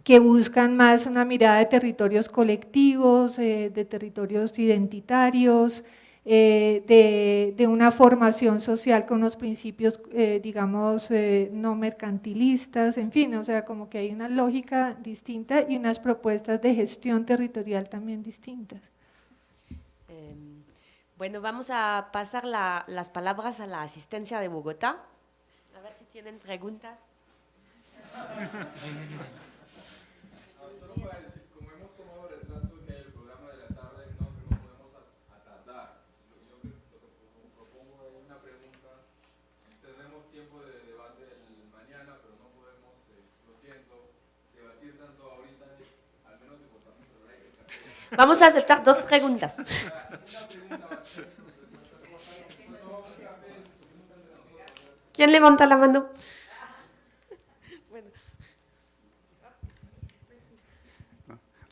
que buscan más una mirada de territorios colectivos, de territorios identitarios, de una formación social con unos principios, digamos, no mercantilistas, en fin, o sea, como que hay una lógica distinta y unas propuestas de gestión territorial también distintas. Bueno, vamos a pasar las palabras a la asistencia de Bogotá, a ver si tienen preguntas. Solo para decir, como hemos tomado el retraso que hay el programa de la tarde, no podemos atardar. Yo lo que propongo es una pregunta. Tendremos tiempo de debate mañana, pero no podemos, lo siento, debatir tanto ahorita, al menos que cortamos el break. Vamos a aceptar 2 preguntas. ¿Quién levanta la mano?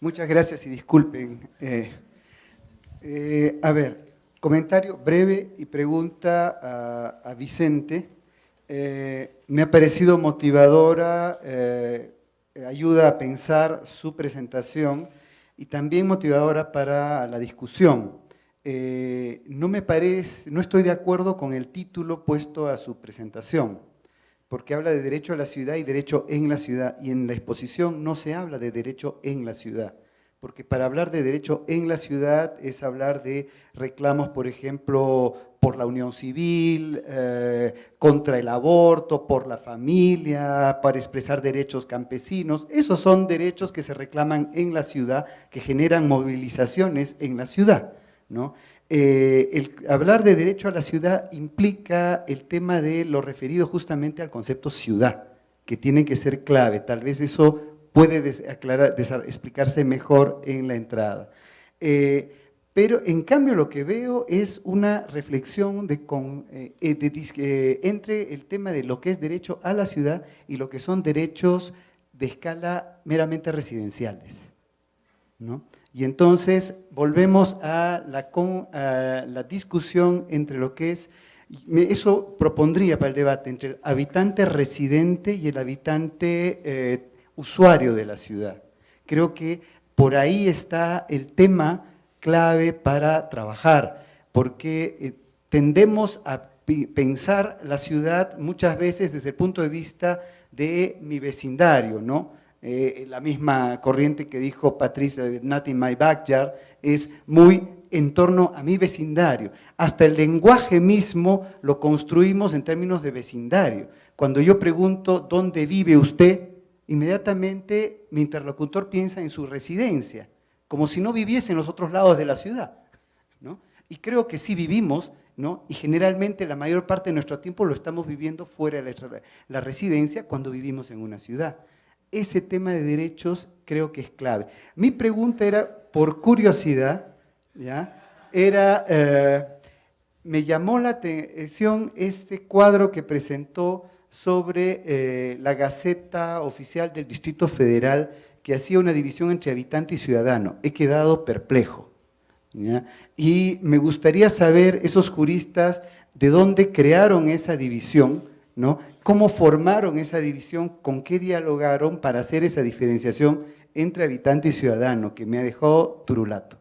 Muchas gracias y disculpen. A ver, comentario breve y pregunta a Vicente. Me ha parecido motivadora, ayuda a pensar su presentación y también motivadora para la discusión. No estoy de acuerdo con el título puesto a su presentación, porque habla de derecho a la ciudad y derecho en la ciudad, y en la exposición no se habla de derecho en la ciudad, porque para hablar de derecho en la ciudad es hablar de reclamos, por ejemplo, por la unión civil, contra el aborto, por la familia, para expresar derechos campesinos. Esos son derechos que se reclaman en la ciudad, que generan movilizaciones en la ciudad, ¿no? El hablar de derecho a la ciudad implica el tema de lo referido justamente al concepto ciudad, que tiene que ser clave. Tal vez eso puede explicarse mejor en la entrada. Pero en cambio lo que veo es una reflexión entre el tema de lo que es derecho a la ciudad y lo que son derechos de escala meramente residenciales, ¿no? Y entonces volvemos a la discusión entre lo que es, eso propondría para el debate, entre el habitante residente y el habitante usuario de la ciudad. Creo que por ahí está el tema clave para trabajar, porque tendemos a pensar la ciudad muchas veces desde el punto de vista de mi vecindario, ¿no? La misma corriente que dijo Patricia, Not in my backyard, es muy en torno a mi vecindario. Hasta el lenguaje mismo lo construimos en términos de vecindario. Cuando yo pregunto ¿dónde vive usted?, inmediatamente mi interlocutor piensa en su residencia, como si no viviese en los otros lados de la ciudad, ¿no? Y creo que sí vivimos, ¿no? Y generalmente la mayor parte de nuestro tiempo lo estamos viviendo fuera de la residencia cuando vivimos en una ciudad. Ese tema de derechos creo que es clave. Mi pregunta era, por curiosidad, ¿ya? Me llamó la atención este cuadro que presentó sobre la Gaceta Oficial del Distrito Federal, que hacía una división entre habitante y ciudadano. He quedado perplejo, ¿ya? Y me gustaría saber, esos juristas, de dónde crearon esa división, ¿no? ¿Cómo formaron esa división? ¿Con qué dialogaron para hacer esa diferenciación entre habitante y ciudadano? Que me ha dejado turulato.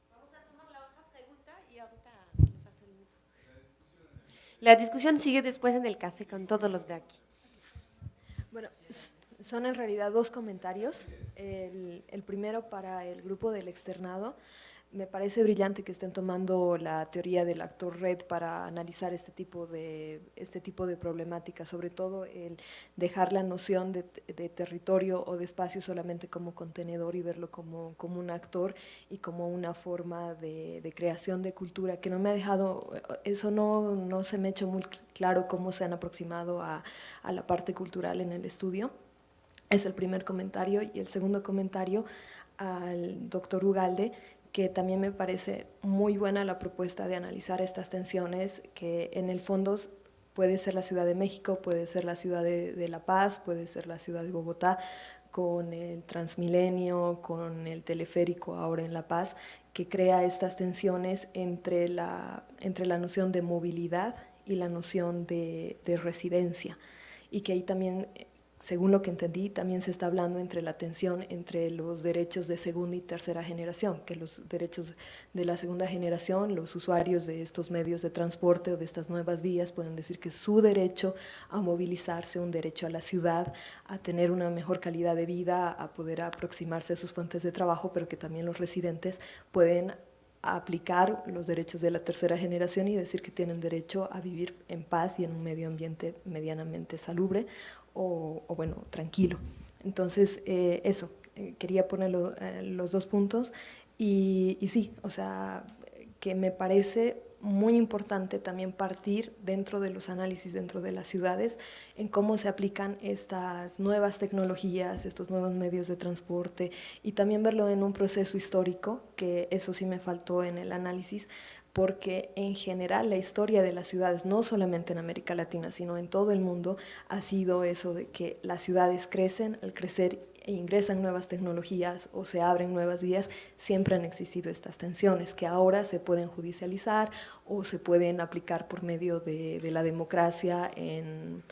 Vamos a tomar la otra pregunta y ahorita le paso el micro. La discusión sigue después en el café con todos los de aquí. Bueno, son en realidad 2 comentarios. El primero para el grupo del externado. Me parece brillante que estén tomando la teoría del actor red para analizar este tipo de problemática, sobre todo el dejar la noción de territorio o de espacio solamente como contenedor y verlo como un actor y como una forma de creación de cultura, que no me ha dejado, eso no se me ha hecho muy claro cómo se han aproximado a la parte cultural en el estudio. Es el primer comentario. Y el segundo comentario al doctor Ugalde, que también me parece muy buena la propuesta de analizar estas tensiones que en el fondo puede ser la Ciudad de México, puede ser la ciudad de La Paz, puede ser la ciudad de Bogotá, con el Transmilenio, con el teleférico ahora en La Paz, que crea estas tensiones entre la noción de movilidad y la noción de residencia, y que ahí también, según lo que entendí, también se está hablando entre la tensión entre los derechos de segunda y tercera generación, que los derechos de la segunda generación, los usuarios de estos medios de transporte o de estas nuevas vías pueden decir que su derecho a movilizarse, un derecho a la ciudad, a tener una mejor calidad de vida, a poder aproximarse a sus fuentes de trabajo, pero que también los residentes pueden aplicar los derechos de la tercera generación y decir que tienen derecho a vivir en paz y en un medio ambiente medianamente salubre o bueno, tranquilo. Entonces, eso, quería poner los dos puntos y sí, o sea, que me parece muy importante también partir dentro de los análisis dentro de las ciudades en cómo se aplican estas nuevas tecnologías, estos nuevos medios de transporte, y también verlo en un proceso histórico, que eso sí me faltó en el análisis, porque en general la historia de las ciudades, no solamente en América Latina, sino en todo el mundo, ha sido eso de que las ciudades crecen, al crecer e ingresan nuevas tecnologías o se abren nuevas vías, siempre han existido estas tensiones que ahora se pueden judicializar o se pueden aplicar por medio de la democracia en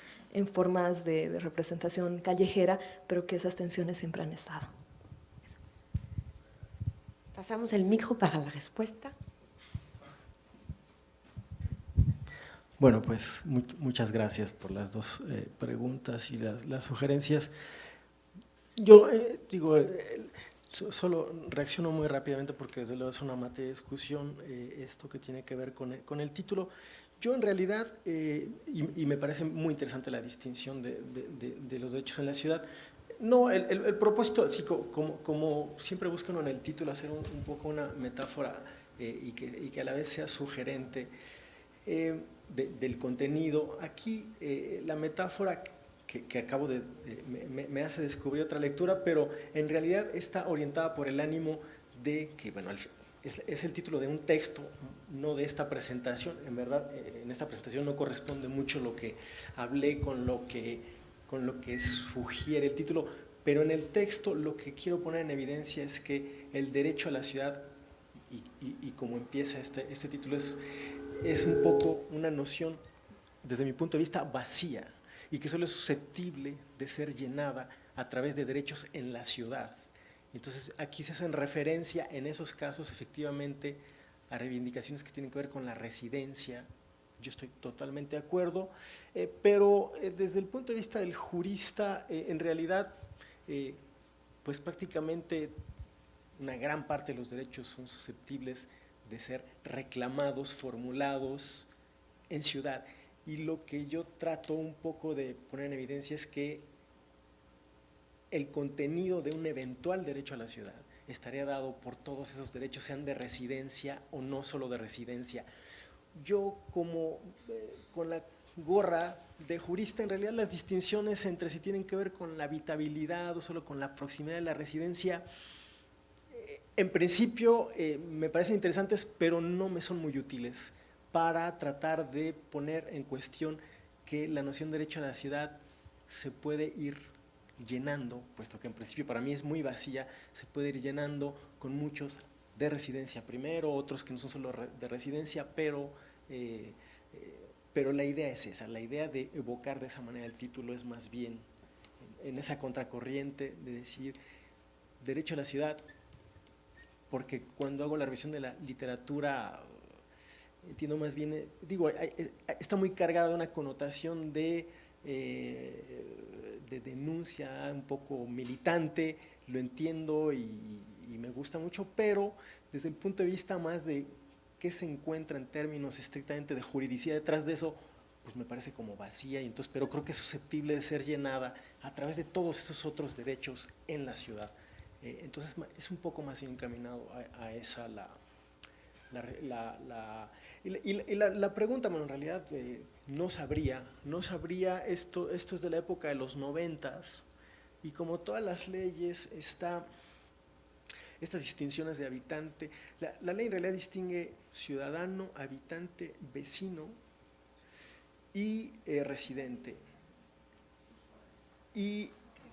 formas de representación callejera, pero que esas tensiones siempre han estado. Pasamos el micro para la respuesta. Bueno, pues muchas gracias por las dos preguntas y las sugerencias. Yo solo reacciono muy rápidamente porque desde luego es una materia de discusión esto que tiene que ver con el título. Yo en realidad, y me parece muy interesante la distinción de los derechos en la ciudad, no, el propósito, así como siempre busca uno en el título hacer un poco una metáfora y que a la vez sea sugerente del contenido, aquí la metáfora que acabo me hace descubrir otra lectura, pero en realidad está orientada por el ánimo de que, bueno, es el título de un texto, no de esta presentación. En verdad, en esta presentación no corresponde mucho lo que hablé con lo que sugiere el título, pero en el texto lo que quiero poner en evidencia es que el derecho a la ciudad, y como empieza este título, es un poco una noción, desde mi punto de vista, vacía, y que solo es susceptible de ser llenada a través de derechos en la ciudad. Entonces, aquí se hacen referencia en esos casos, efectivamente, a reivindicaciones que tienen que ver con la residencia. Yo estoy totalmente de acuerdo, pero desde el punto de vista del jurista, en realidad, pues prácticamente una gran parte de los derechos son susceptibles de ser reclamados, formulados en ciudad. Y lo que yo trato un poco de poner en evidencia es que el contenido de un eventual derecho a la ciudad estaría dado por todos esos derechos, sean de residencia o no solo de residencia. Yo con la gorra de jurista, en realidad las distinciones entre si tienen que ver con la habitabilidad o solo con la proximidad de la residencia, en principio me parecen interesantes, pero no me son muy útiles para tratar de poner en cuestión que la noción de derecho a la ciudad se puede ir llenando, puesto que en principio para mí es muy vacía, se puede ir llenando con muchos de residencia primero, otros que no son solo de residencia, pero la idea es esa, la idea de evocar de esa manera el título es más bien en esa contracorriente de decir derecho a la ciudad, porque cuando hago la revisión de la literatura entiendo más bien, está muy cargada de una connotación de denuncia un poco militante, lo entiendo y me gusta mucho, pero desde el punto de vista más de qué se encuentra en términos estrictamente de juridicidad detrás de eso, pues me parece como vacía, y entonces, pero creo que es susceptible de ser llenada a través de todos esos otros derechos en la ciudad. Entonces es un poco más encaminado a esa la pregunta, bueno, en realidad no sabría, esto es de la época de los 90s, y como todas las leyes estas distinciones de habitante, la ley en realidad distingue ciudadano, habitante, vecino, y residente. Y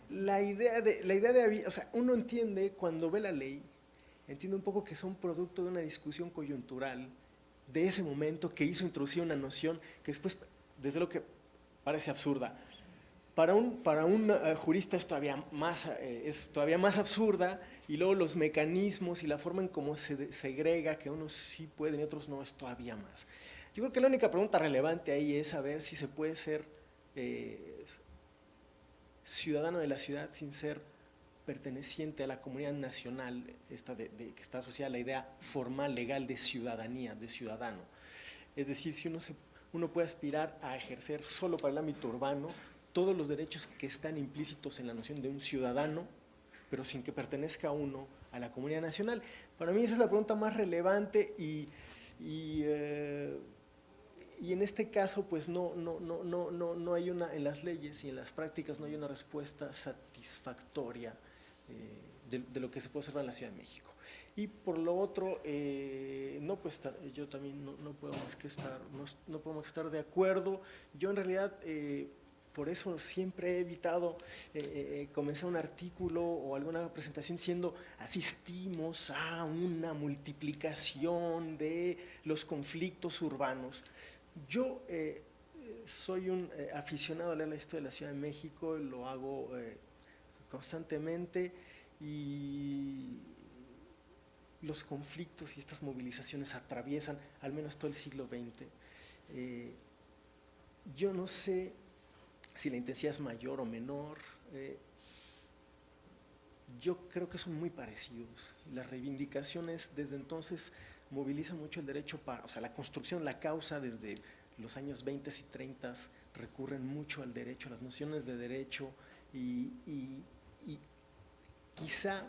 la idea de, o sea, uno entiende cuando ve la ley, entiende un poco que son producto de una discusión coyuntural de ese momento que hizo introducir una noción que después, desde lo que parece absurda, para un jurista es todavía más absurda, y luego los mecanismos y la forma en cómo se segrega, que unos sí pueden y otros no, es todavía más. Yo creo que la única pregunta relevante ahí es saber si se puede ser ciudadano de la ciudad sin ser perteneciente a la comunidad nacional, que está asociada a la idea formal, legal de ciudadanía, de ciudadano. Es decir, si uno puede aspirar a ejercer solo para el ámbito urbano todos los derechos que están implícitos en la noción de un ciudadano, pero sin que pertenezca uno a la comunidad nacional. Para mí esa es la pregunta más relevante y en este caso pues no hay en las leyes y en las prácticas no hay una respuesta satisfactoria de lo que se puede observar en la Ciudad de México. Y por lo otro, yo también no puedo más que estar de acuerdo. Yo en realidad por eso siempre he evitado comenzar un artículo o alguna presentación diciendo asistimos a una multiplicación de los conflictos urbanos. Yo soy un aficionado a leer la historia de la Ciudad de México, lo hago constantemente, y los conflictos y estas movilizaciones atraviesan al menos todo el siglo XX. Yo no sé si la intensidad es mayor o menor, yo creo que son muy parecidos. Las reivindicaciones desde entonces movilizan mucho el derecho, o sea, la construcción, la causa desde los años 20 y 30 recurren mucho al derecho, a las nociones de derecho, y quizá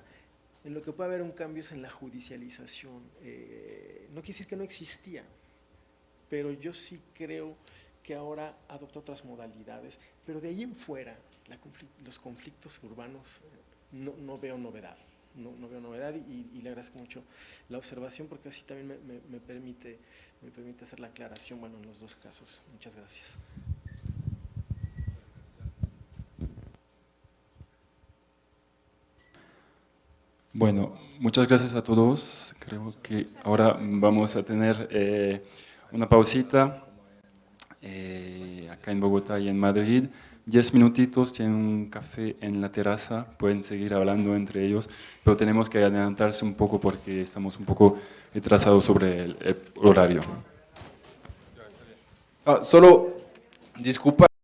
en lo que puede haber un cambio es en la judicialización. No quiere decir que no existía, pero yo sí creo que ahora adopta otras modalidades, pero de ahí en fuera los conflictos urbanos no veo novedad. No veo novedad y le agradezco mucho la observación porque así también me permite hacer la aclaración, bueno, en los dos casos. Muchas gracias. Bueno, muchas gracias a todos. Creo que ahora vamos a tener una pausita acá en Bogotá y en Madrid. 10 minutitos, tienen un café en la terraza, pueden seguir hablando entre ellos, pero tenemos que adelantarse un poco porque estamos un poco retrasados sobre el horario. Solo, disculpa.